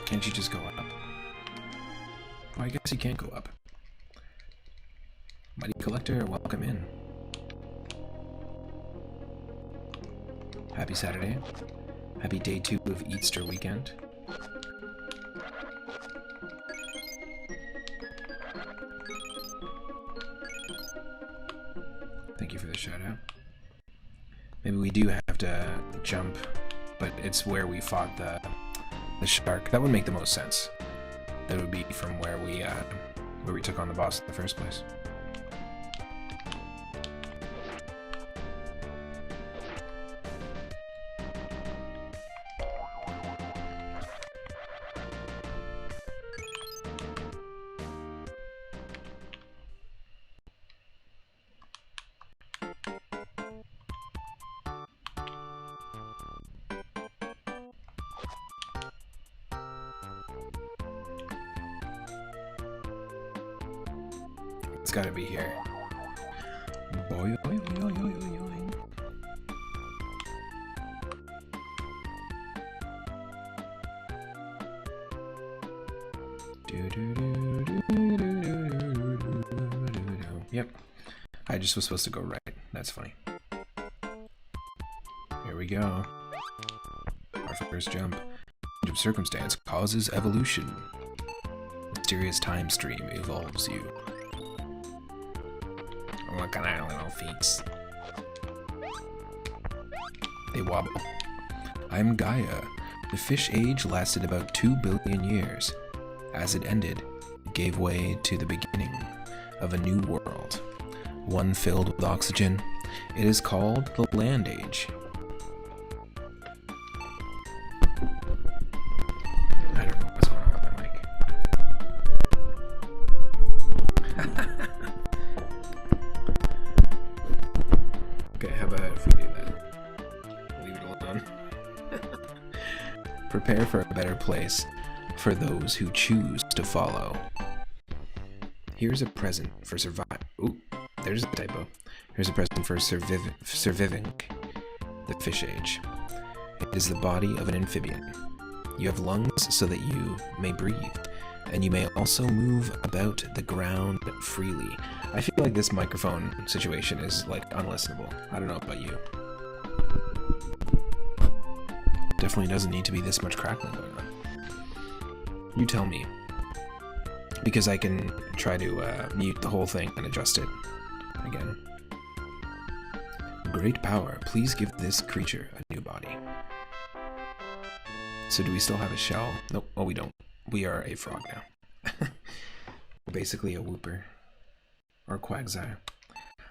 Can't you just go up? Oh, I guess you can't go up. Mighty Collector, welcome in. Happy Saturday. Happy day 2 of Easter weekend. Thank you for the shout out. Maybe we do have to jump, but it's where we fought the shark. That would make the most sense. That would be from where we took on the boss in the first place. It's gotta be here. Boy, oy, oy, oy, oy, oy, oy. Yep. I just was supposed to go right. That's funny. Here we go. Our first jump. Change of circumstance causes evolution. Mysterious time stream evolves you. Look at our little feet. They wobble. I'm Gaia. The fish age lasted about 2 billion years. As it ended, it gave way to the beginning of a new world. One filled with oxygen. It is called the Land Age. I don't know what's going on with my mic. Okay, how about if we do that? Leave it alone. Prepare for a better place for those who choose to follow. Here's a present for survive. Ooh, there's a typo. Here's a present for surviving the fish age. It is the body of an amphibian. You have lungs so that you may breathe, and you may also move about the ground freely. I feel like this microphone situation is like unlistenable. I don't know about you. Definitely doesn't need to be this much crackling going on. You tell me. Because I can try to mute the whole thing and adjust it again. Great power. Please give this creature a new body. So do we still have a shell? Nope. Oh, we don't. We are a frog now. We're basically a whooper. Or a quagsire.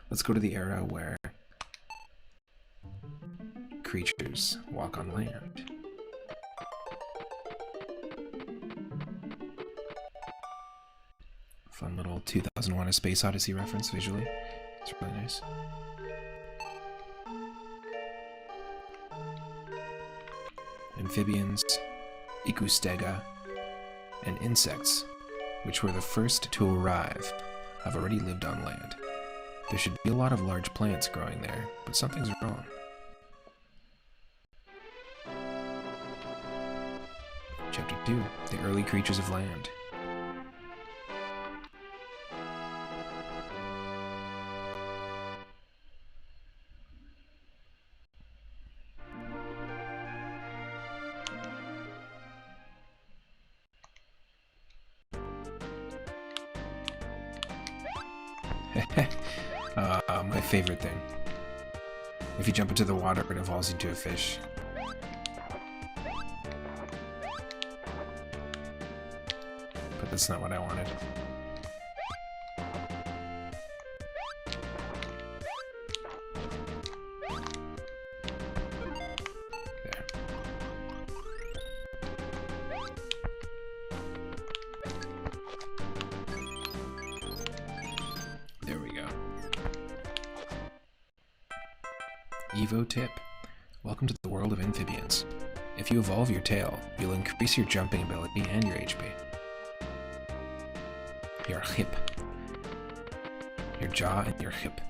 Let's go to the era where creatures walk on land. Fun little 2001: A Space Odyssey reference visually. It's really nice. Amphibians, ecustega, and insects, which were the first to arrive, have already lived on land. There should be a lot of large plants growing there, but something's wrong. Chapter 2, The Early Creatures of Land. My favorite thing. If you jump into the water, it evolves into a fish. But that's not what I wanted. There. There we go. E.V.O tip. Welcome to the world of amphibians. If you evolve your tail, you'll increase your jumping ability and your HP. Your hip. Your jaw and your hip.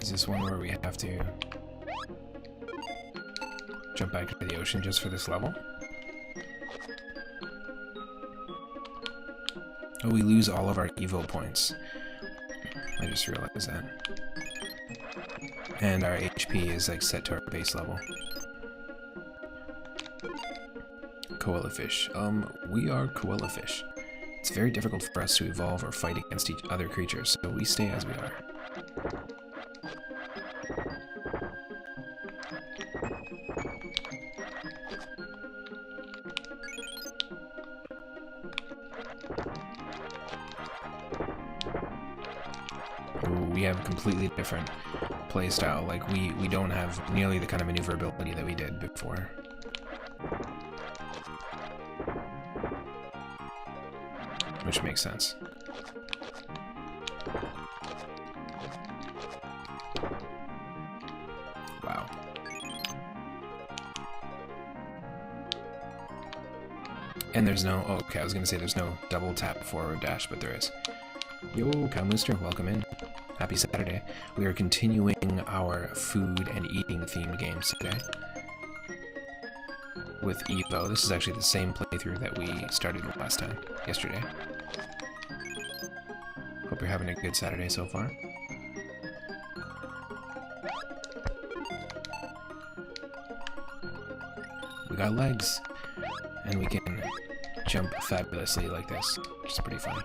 Is this one where we have to jump back into the ocean just for this level? Oh, we lose all of our E.V.O points. I just realized that. And our HP is like set to our base level. Koala fish. We are koala fish. It's very difficult for us to evolve or fight against each other creatures, so we stay as we are. Ooh, we have a completely different playstyle. Like, we don't have nearly the kind of maneuverability that we did before. Which makes sense. Wow. And there's no... Oh, okay, I was gonna say there's no double tap forward dash, but there is. Yo, Cowmooster, welcome in. Happy Saturday. We are continuing our food and eating themed games today with E.V.O. This is actually the same playthrough that we started last time, yesterday. Hope you're having a good Saturday so far. We got legs, and we can jump fabulously like this, which is pretty funny.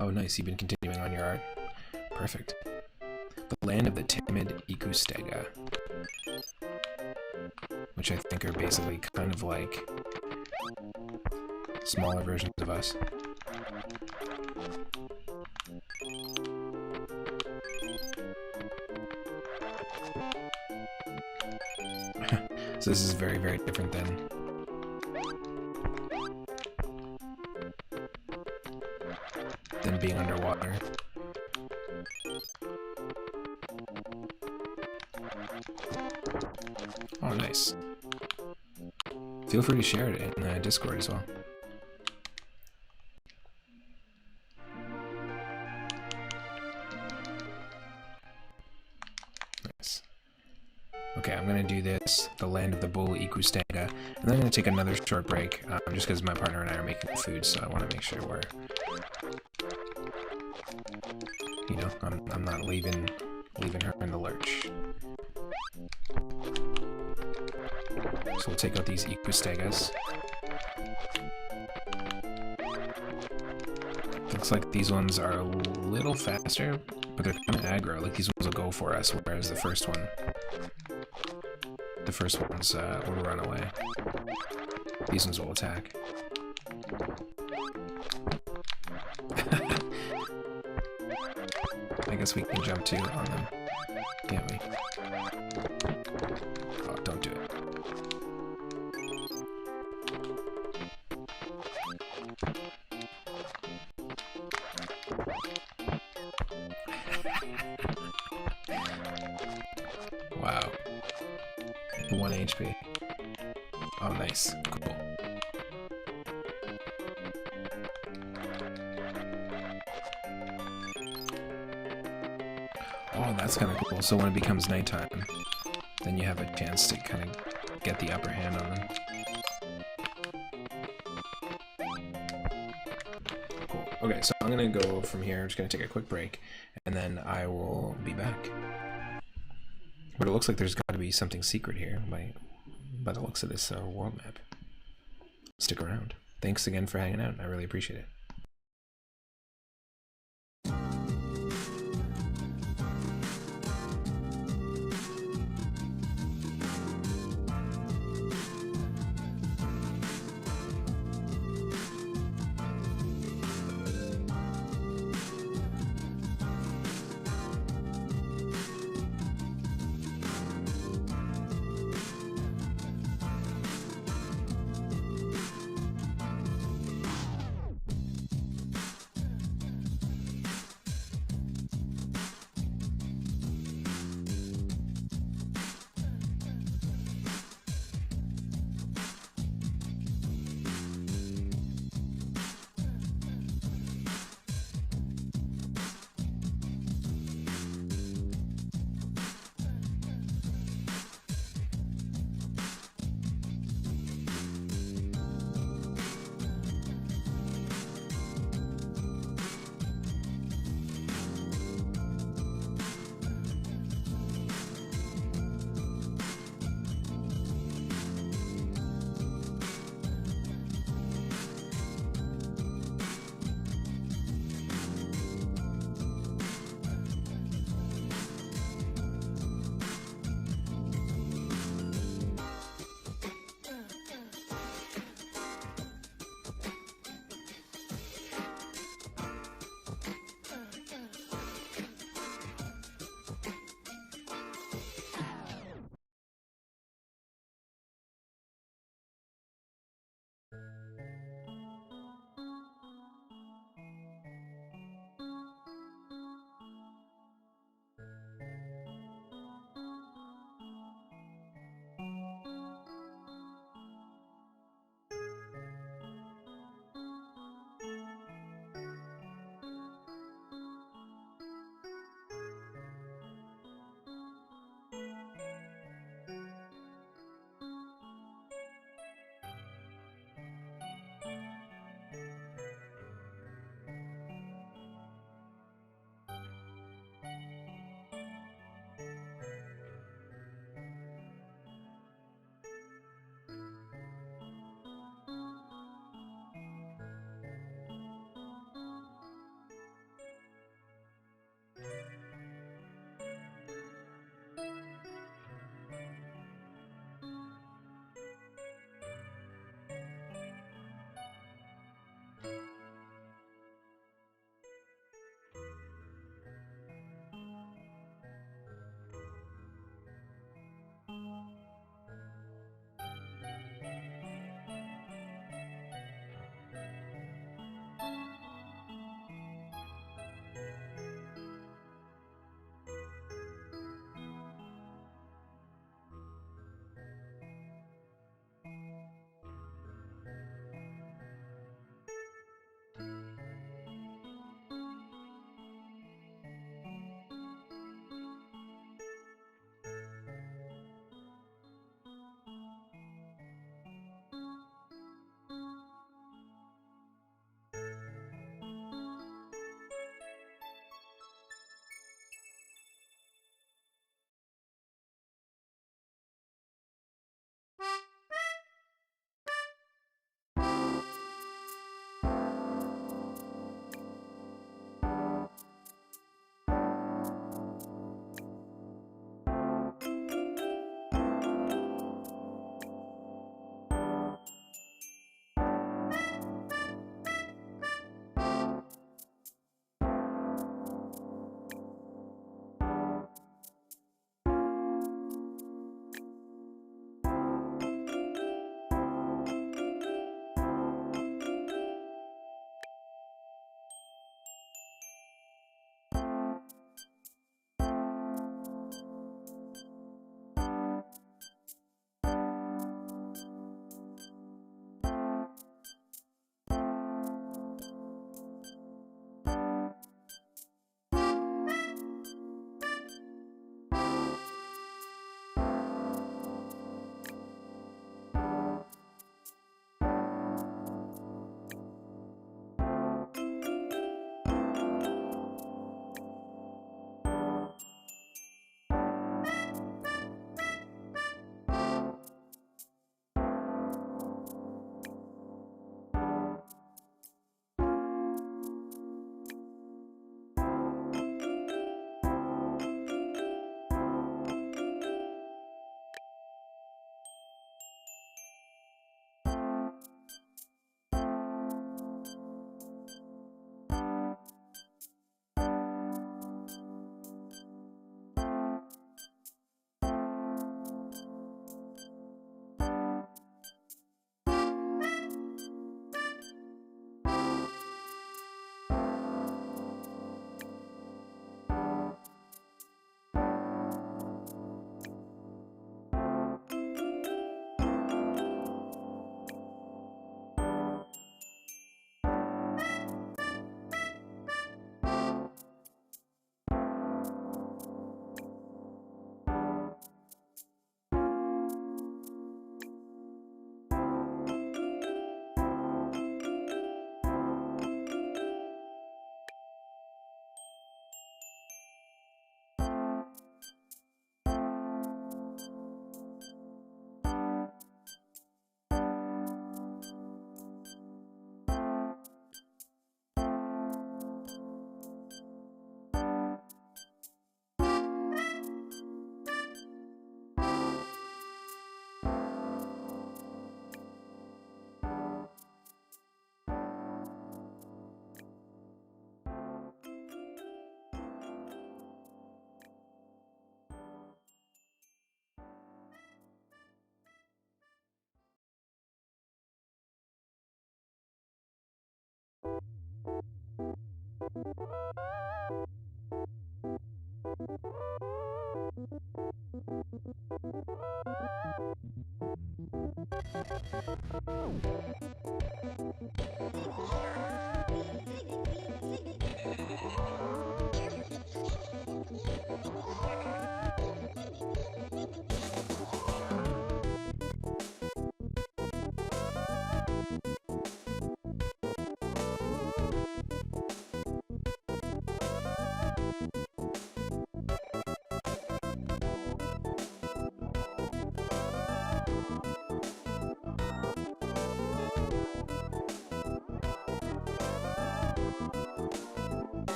Oh, nice. You've been continuing on your art. Perfect. The land of the timid Easter, which I think are basically kind of like smaller versions of us. So this is very, very different than being underwater. Oh, nice. Feel free to share it in Discord as well. Nice. Okay, I'm gonna do this, the land of the bull Easter, and then I'm gonna take another short break, just because my partner and I are making food, so I want to make sure we're, you know, I'm not leaving her in the lurch. So we'll take out these Easter. Looks like these ones are a little faster, but they're kind of aggro. Like, these ones will go for us, whereas the first ones will run away. These ones will attack. I guess we can jump too on them, can't we? Oh, don't do it. Wow. 1 HP. Oh, nice. Cool. Oh, that's kind of cool. So when it becomes nighttime, then you have a chance to kind of get the upper hand on them. Cool. Okay, so I'm going to go from here. I'm just going to take a quick break, and then I will be back. But it looks like there's got to be something secret here by the looks of this world map. Stick around. Thanks again for hanging out. I really appreciate it.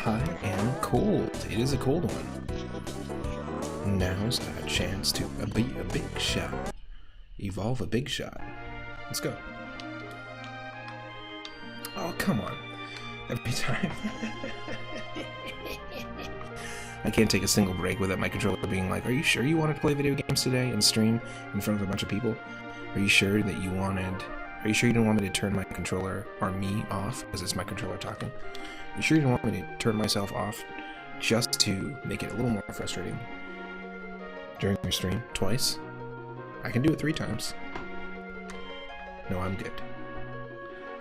I am cold. It is a cold one. Now's a chance to be a big shot. Evolve a big shot. Let's go. Oh, come on. Every time. I can't take a single break without my controller being like, are you sure you wanted to play video games today and stream in front of a bunch of people? Are you sure that you wanted... Are you sure you didn't want me to turn my controller, or me, off? Because it's my controller talking. Are you sure you didn't want me to turn myself off just to make it a little more frustrating during your stream? Twice? I can do it 3 times. No, I'm good.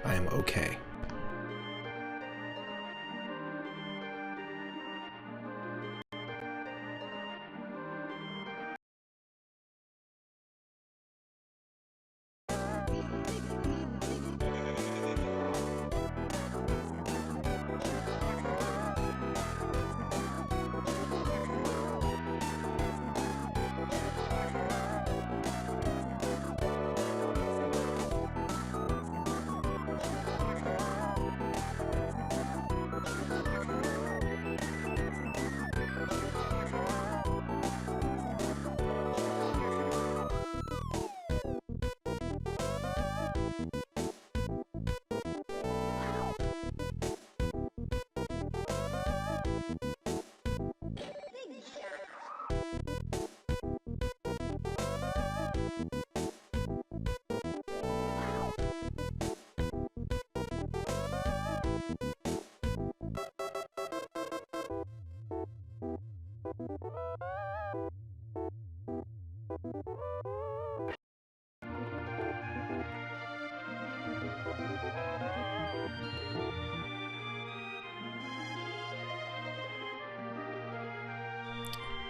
I am okay.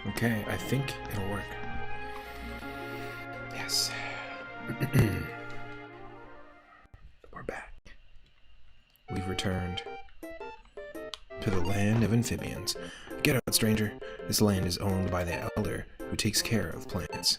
Okay, I think it'll work. Yes. We're back. We've returned to the land of amphibians. Get out, stranger. This land is owned by the elder who takes care of plants.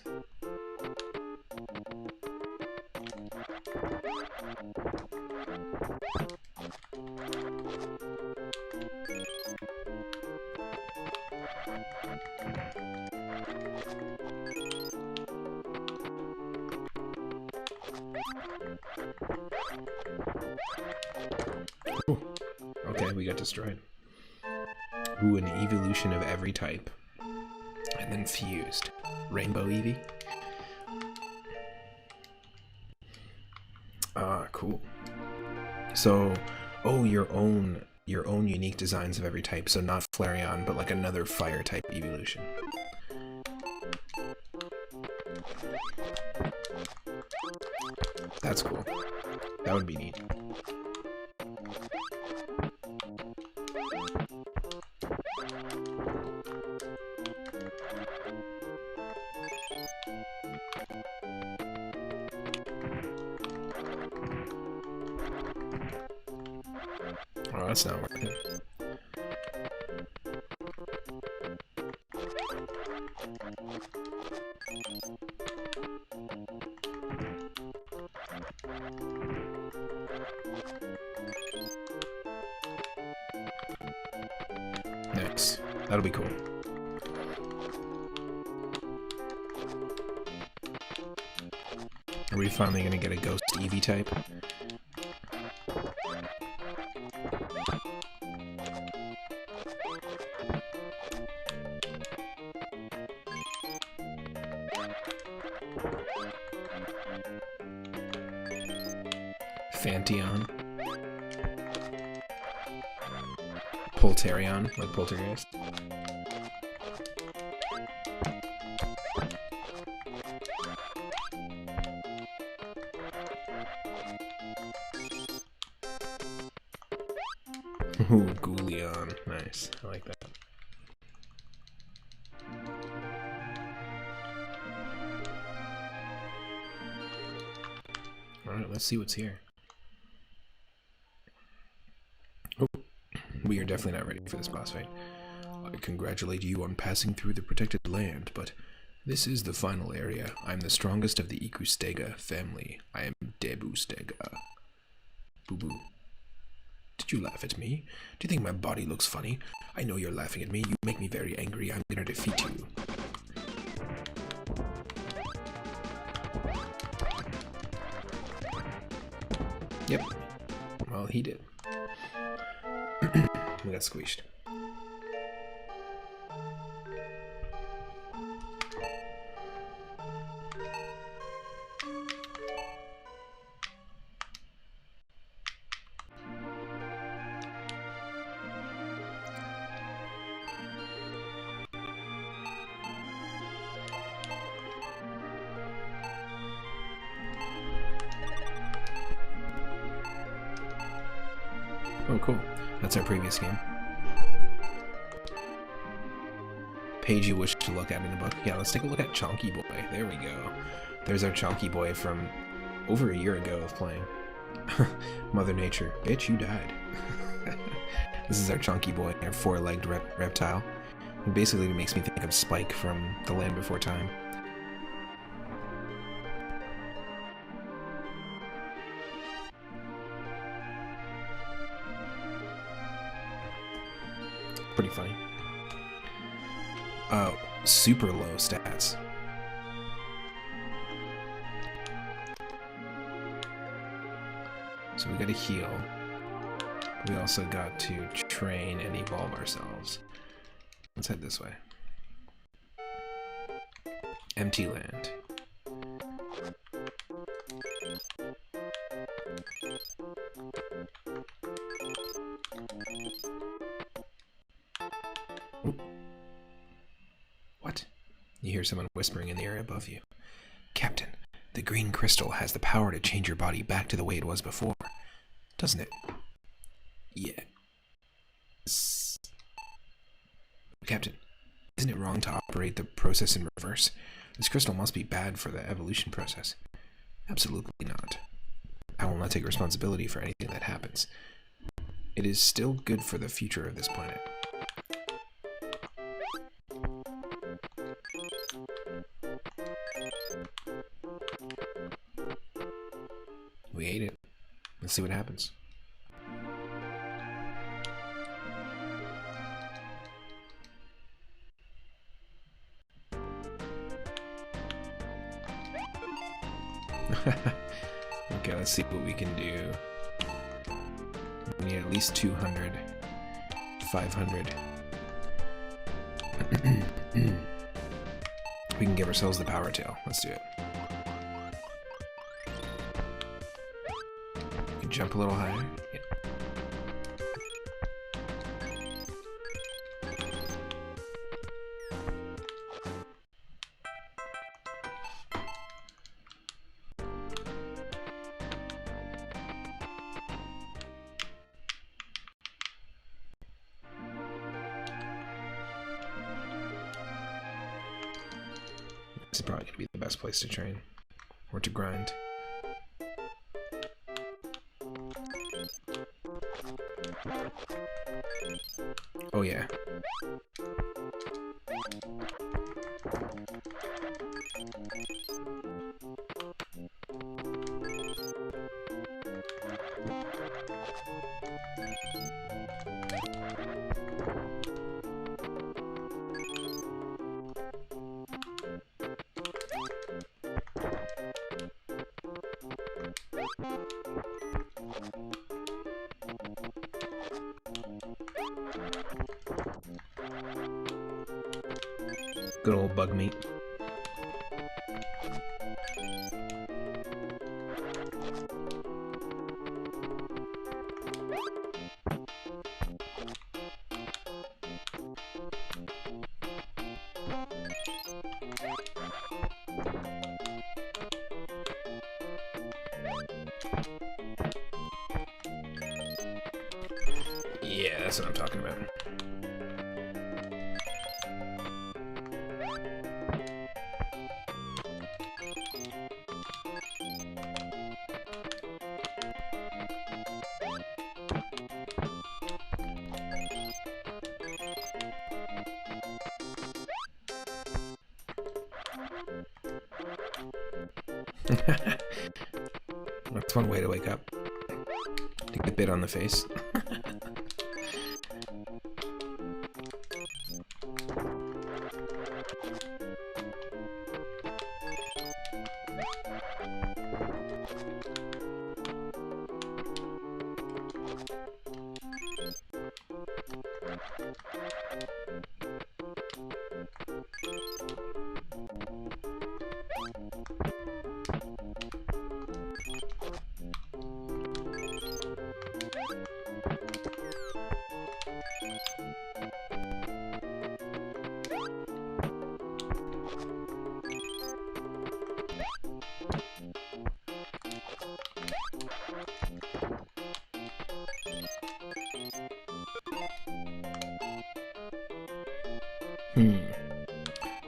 Ooh. Okay, we got destroyed. Ooh, an evolution of every type. And then fused. Rainbow Eevee? Ah, cool. So, oh, your own unique designs of every type. So not Flareon, but like another fire type evolution. That's cool. That would be neat. Oh, that's not working. Nice. That'll be cool. Are we finally gonna get a ghost Eevee type? Fanteon. Polterion, like Poltergeist. Ooh, Ghoulion. Nice. I like that. Alright, let's see what's here. Oh, we are definitely not ready for this boss fight. I congratulate you on passing through the protected land, but this is the final area. I'm the strongest of the Ecustega family. I am Debustega. Boo-boo. Did you laugh at me? Do you think my body looks funny? I know you're laughing at me. You make me very angry. I'm gonna defeat you. Yep. Well, he did. We got squeezed. Oh, cool. That's our previous game. Page you wish to look at in the book. Yeah, let's take a look at Chonky Boy. There we go. There's our Chonky Boy from over a year ago of playing. Mother Nature. Bitch, you died. This is our Chonky Boy, our four-legged reptile. It basically makes me think of Spike from The Land Before Time. Pretty funny. Super low stats. So we gotta heal. We also got to train and evolve ourselves. Let's head this way. Empty land. Ooh. What? You hear someone whispering in the area above you. Captain, the green crystal has the power to change your body back to the way it was before, doesn't it? Yeah. Captain, Isn't it wrong to operate the process in reverse? This crystal must be bad for the evolution process. Absolutely not. I will not take responsibility for anything that happens. It is still good for the future of this planet. We ate it. Let's see what happens. Okay, let's see what we can do. We need at least 200. 500. We can give ourselves the power tail. Let's do it. We can jump a little higher. Yeah. This is probably going to be the best place to train. Or to grind. Oh yeah. Good old bug meat. Yeah, that's what I'm talking about. That's one way to wake up. To get bit on the face.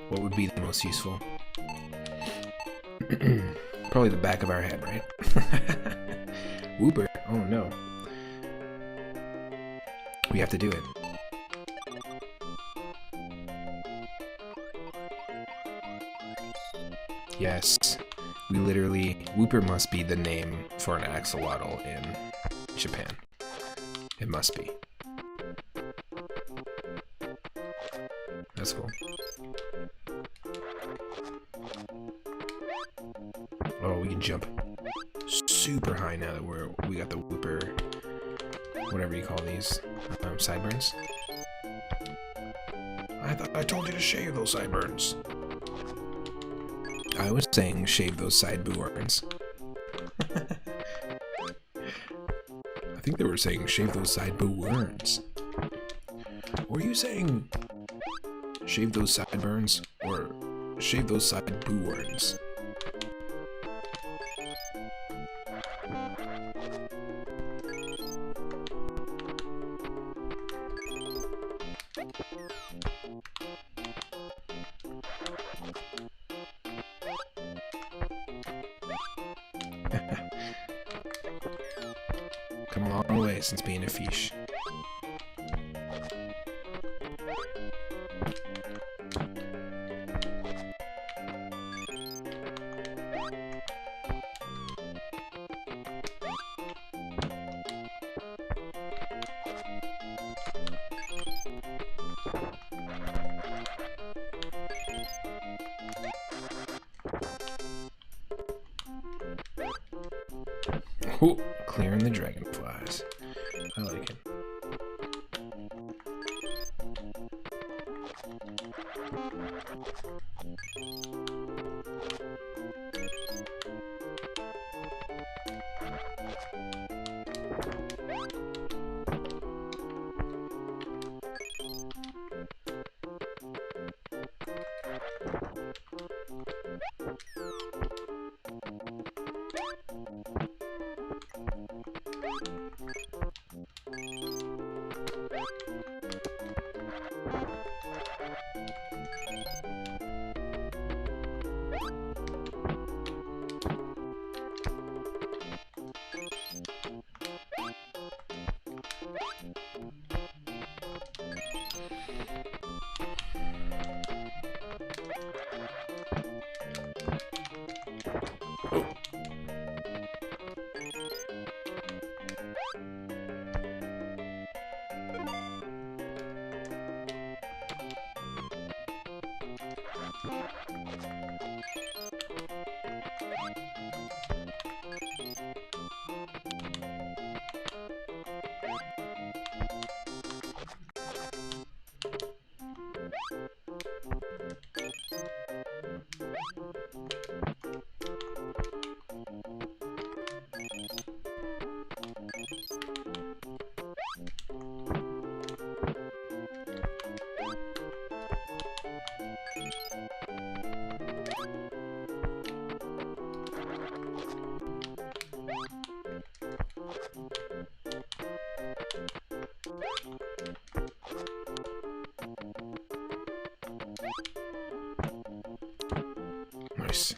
What would be the most useful? Probably the back of our head, right? Whooper. Oh no. We have to do it. Yes. We literally... Whooper must be the name for an axolotl in Japan. It must be. That's cool. Oh, we can jump super high now that we got the Whooper, whatever you call these, sideburns. I thought I told you to shave those sideburns. I was saying shave those side boo-horns. I think they were saying shave those side boo-horns. Were you saying shave those sideburns or shave those side boo-horns? day since being a fish. Ooh, clearing the dragonflies. I like it. Nice.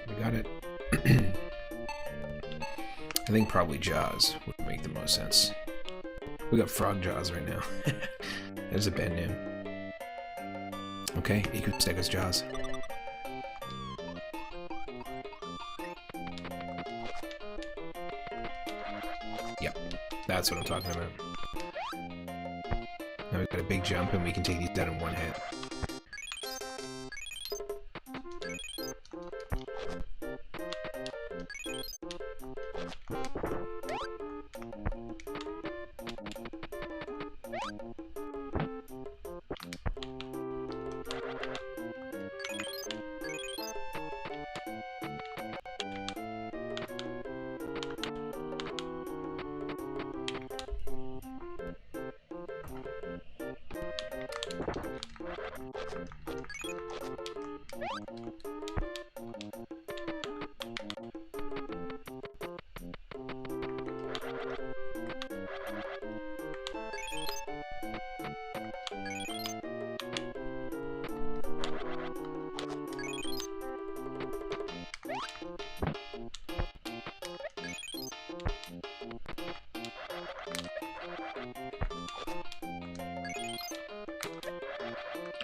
We got it. I think probably Jaws would make the most sense. We got Frog Jaws right now. There's a band name. Okay, Equus Jaws. Yep, that's what I'm talking about. Now we've got a big jump and we can take these down in one hit.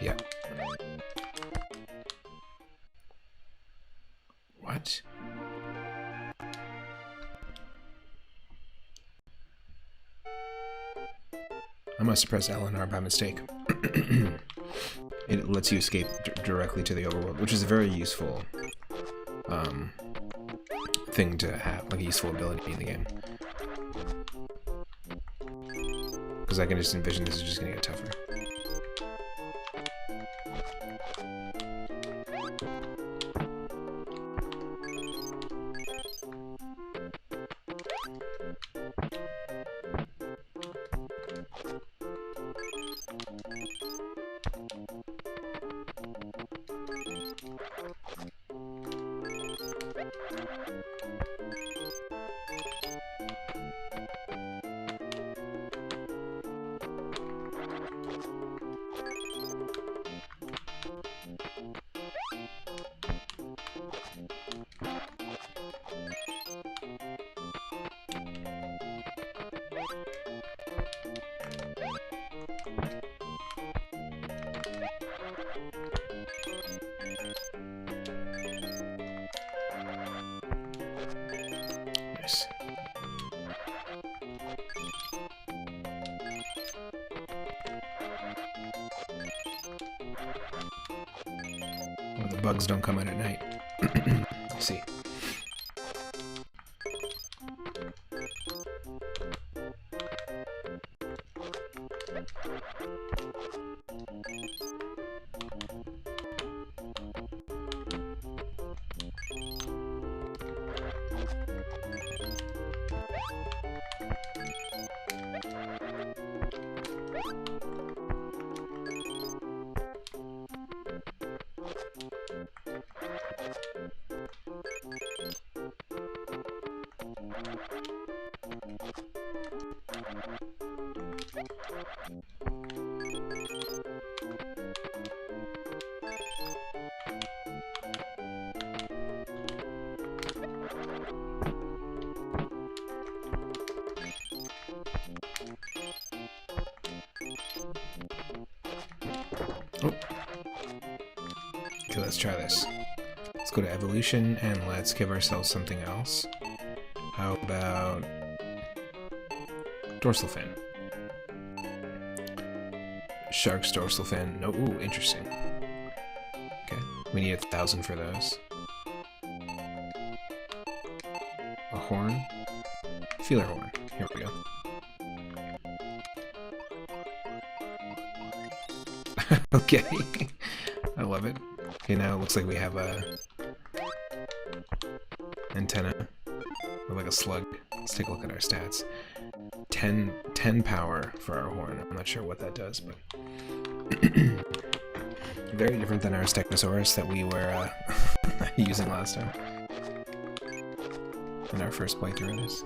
Yeah. What? I must have pressed L and R by mistake. It lets you escape directly to the overworld, which is a very useful thing to have, like a useful ability in the game. Because I can just envision this is just going to get tougher. Nice. Well, the bugs don't come out at night. Let's see. Oh. Okay, let's try this. Let's go to evolution and let's give ourselves something else. How about dorsal fin? Shark's dorsal fin. No, ooh, interesting. Okay, we need 1,000 for those. A horn? Feeler horn. Here we go. Okay. I love it. Okay, now it looks like we have a antenna. Or like a slug. Let's take a look at our stats. 10 power for our horn. I'm not sure what that does, but very different than our Stegosaurus that we were using last time in our first playthrough of this.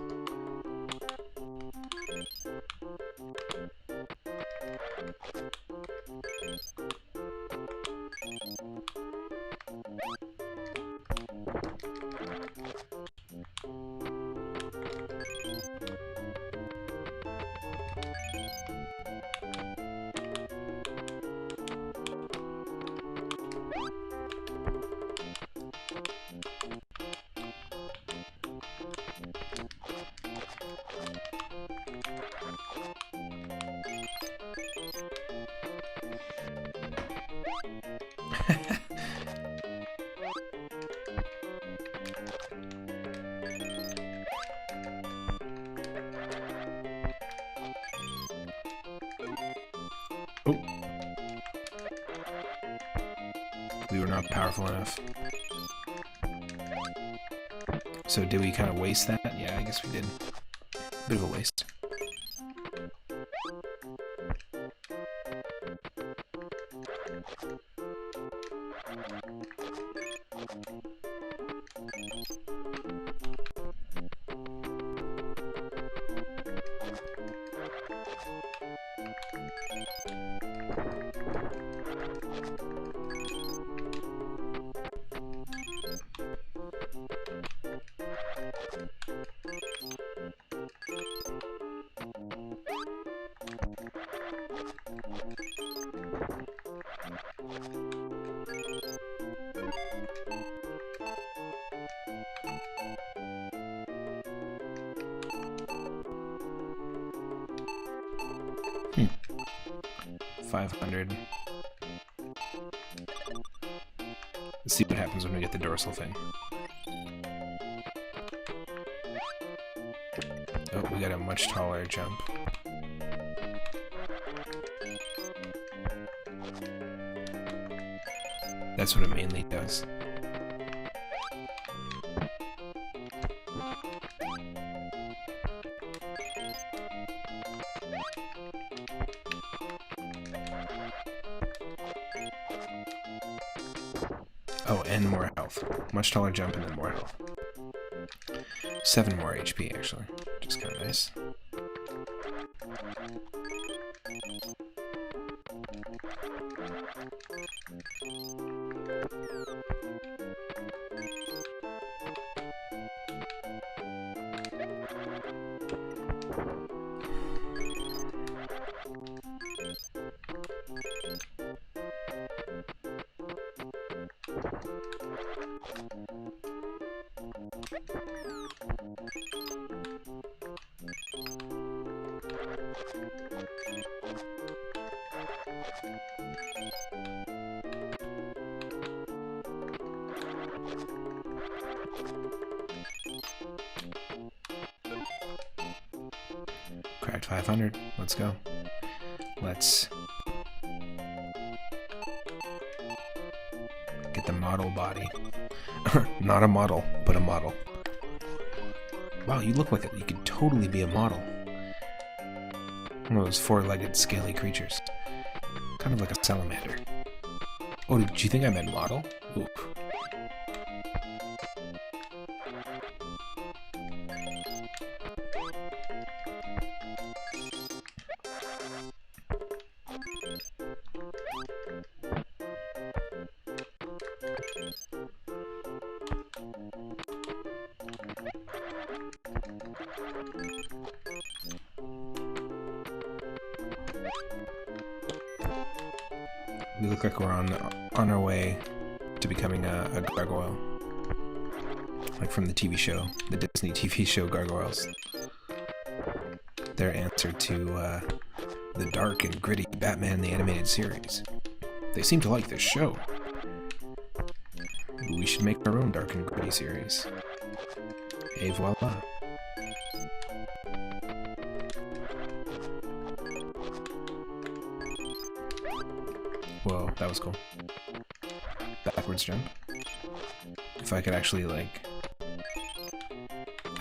Oh. We were not powerful enough. So did we kind of waste that? Yeah, I guess we did. Bit of a waste. Hmm. 500. Let's see what happens when we get the dorsal fin. Oh, we got a much taller jump. That's what it mainly does. Oh, and more health. Much taller jump and then more health. 7 more HP, actually, which is kind of nice. Cracked 500. Let's go. Let's get the model body. Not a model, but a model. Wow, you look like it. You could totally be a model. One of those four-legged, scaly creatures. Kind of like a salamander. Oh, did you think I meant model? Oof. We look like we're on our way to becoming a gargoyle. Like from the TV show, the Disney TV show Gargoyles. Their answer to the dark and gritty Batman the Animated Series. They seem to like this show. We should make our own dark and gritty series. Et voila. Whoa, that was cool. Backwards jump. If I could actually, like,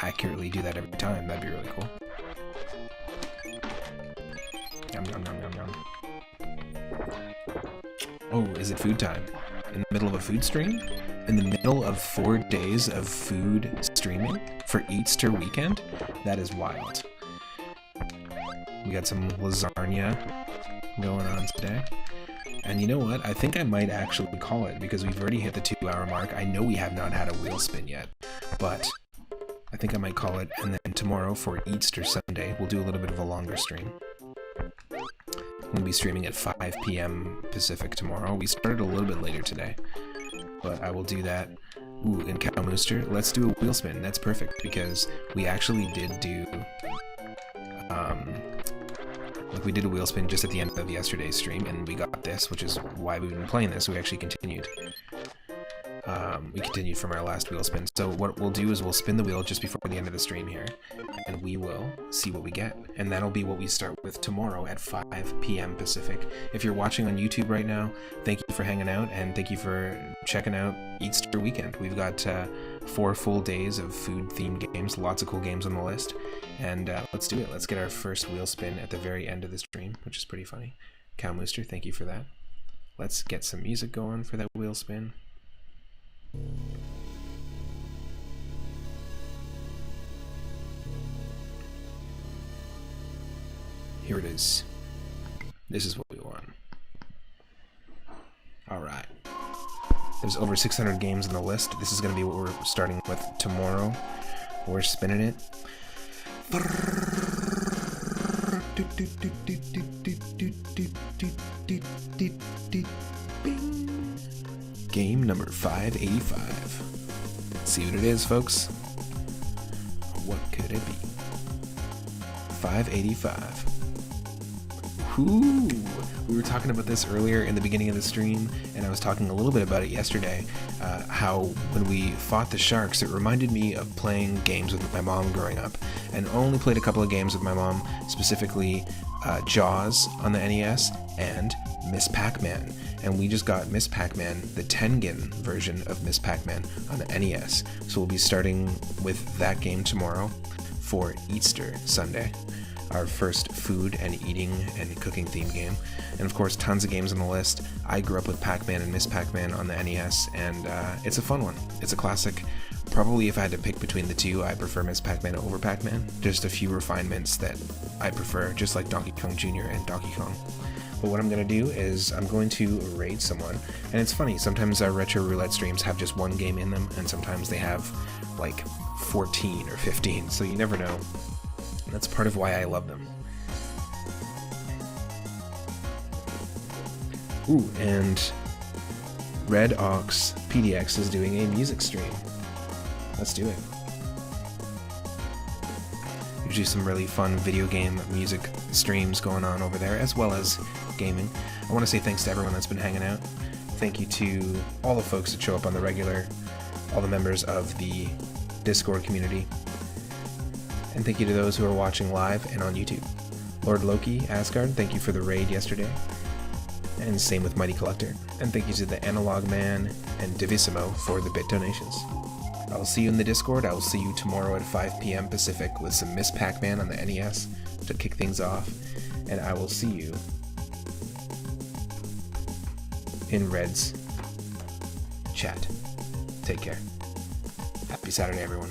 accurately do that every time, that'd be really cool. Yum, yum, yum, yum, yum. Oh, is it food time? In the middle of a food stream? In the middle of 4 days of food streaming for Easter weekend? That is wild. We got some lasagna going on today. And you know what? I think I might actually call it, because we've already hit the 2-hour mark. I know we have not had a wheel spin yet, but I think I might call it. And then tomorrow for Easter Sunday, we'll do a little bit of a longer stream. We'll be streaming at 5 p.m. Pacific tomorrow. We started a little bit later today, but I will do that. Ooh, and Cow Mooster, let's do a wheel spin. That's perfect, because we actually did do... like we did a wheel spin just at the end of yesterday's stream, and we got this, which is why we've been playing this. We actually continued. We continued from our last wheel spin. So what we'll do is we'll spin the wheel just before the end of the stream here, and we will see what we get. And that'll be what we start with tomorrow at 5 p.m. Pacific. If you're watching on YouTube right now, thank you for hanging out, and thank you for checking out Easter weekend. We've got 4 full days of food-themed games, lots of cool games on the list. And let's do it. Let's get our first wheel spin at the very end of the stream, which is pretty funny. Cow Mooster, thank you for that. Let's get some music going for that wheel spin. Here it is. This is what we want. Alright. There's over 600 games on the list. This is going to be what we're starting with tomorrow. We're spinning it. Game number 585. Let's see what it is, folks. What could it be? 585. Ooh, we were talking about this earlier in the beginning of the stream, and I was talking a little bit about it yesterday, how when we fought the sharks, it reminded me of playing games with my mom growing up, and only played a couple of games with my mom, specifically Jaws on the NES and Miss Pac-Man. And we just got Miss Pac-Man, the Tengen version of Miss Pac-Man on the NES. So we'll be starting with that game tomorrow for Easter Sunday, our first food and eating and cooking themed game. And of course, tons of games on the list. I grew up with Pac-Man and Miss Pac-Man on the NES, and it's a fun one. It's a classic Probably if I had to pick between the two, I prefer Miss Pac-Man over Pac-Man. Just a few refinements that I prefer, just like Donkey Kong Jr. and Donkey Kong. But what I'm going to do is I'm going to raid someone. And it's funny, sometimes our retro roulette streams have just one game in them, and sometimes they have like 14 or 15, so you never know. That's part of why I love them. Ooh, and Red Ox PDX is doing a music stream. Let's do it. Usually some really fun video game music streams going on over there, as well as gaming. I want to say thanks to everyone that's been hanging out. Thank you to all the folks that show up on the regular, all the members of the Discord community. And thank you to those who are watching live and on YouTube. Lord Loki, Asgard, thank you for the raid yesterday. And same with Mighty Collector. And thank you to the Analog Man and Divissimo for the bit donations. I will see you in the Discord. I will see you tomorrow at 5 p.m. Pacific with some Miss Pac-Man on the NES to kick things off. And I will see you in Red's chat. Take care. Happy Saturday, everyone.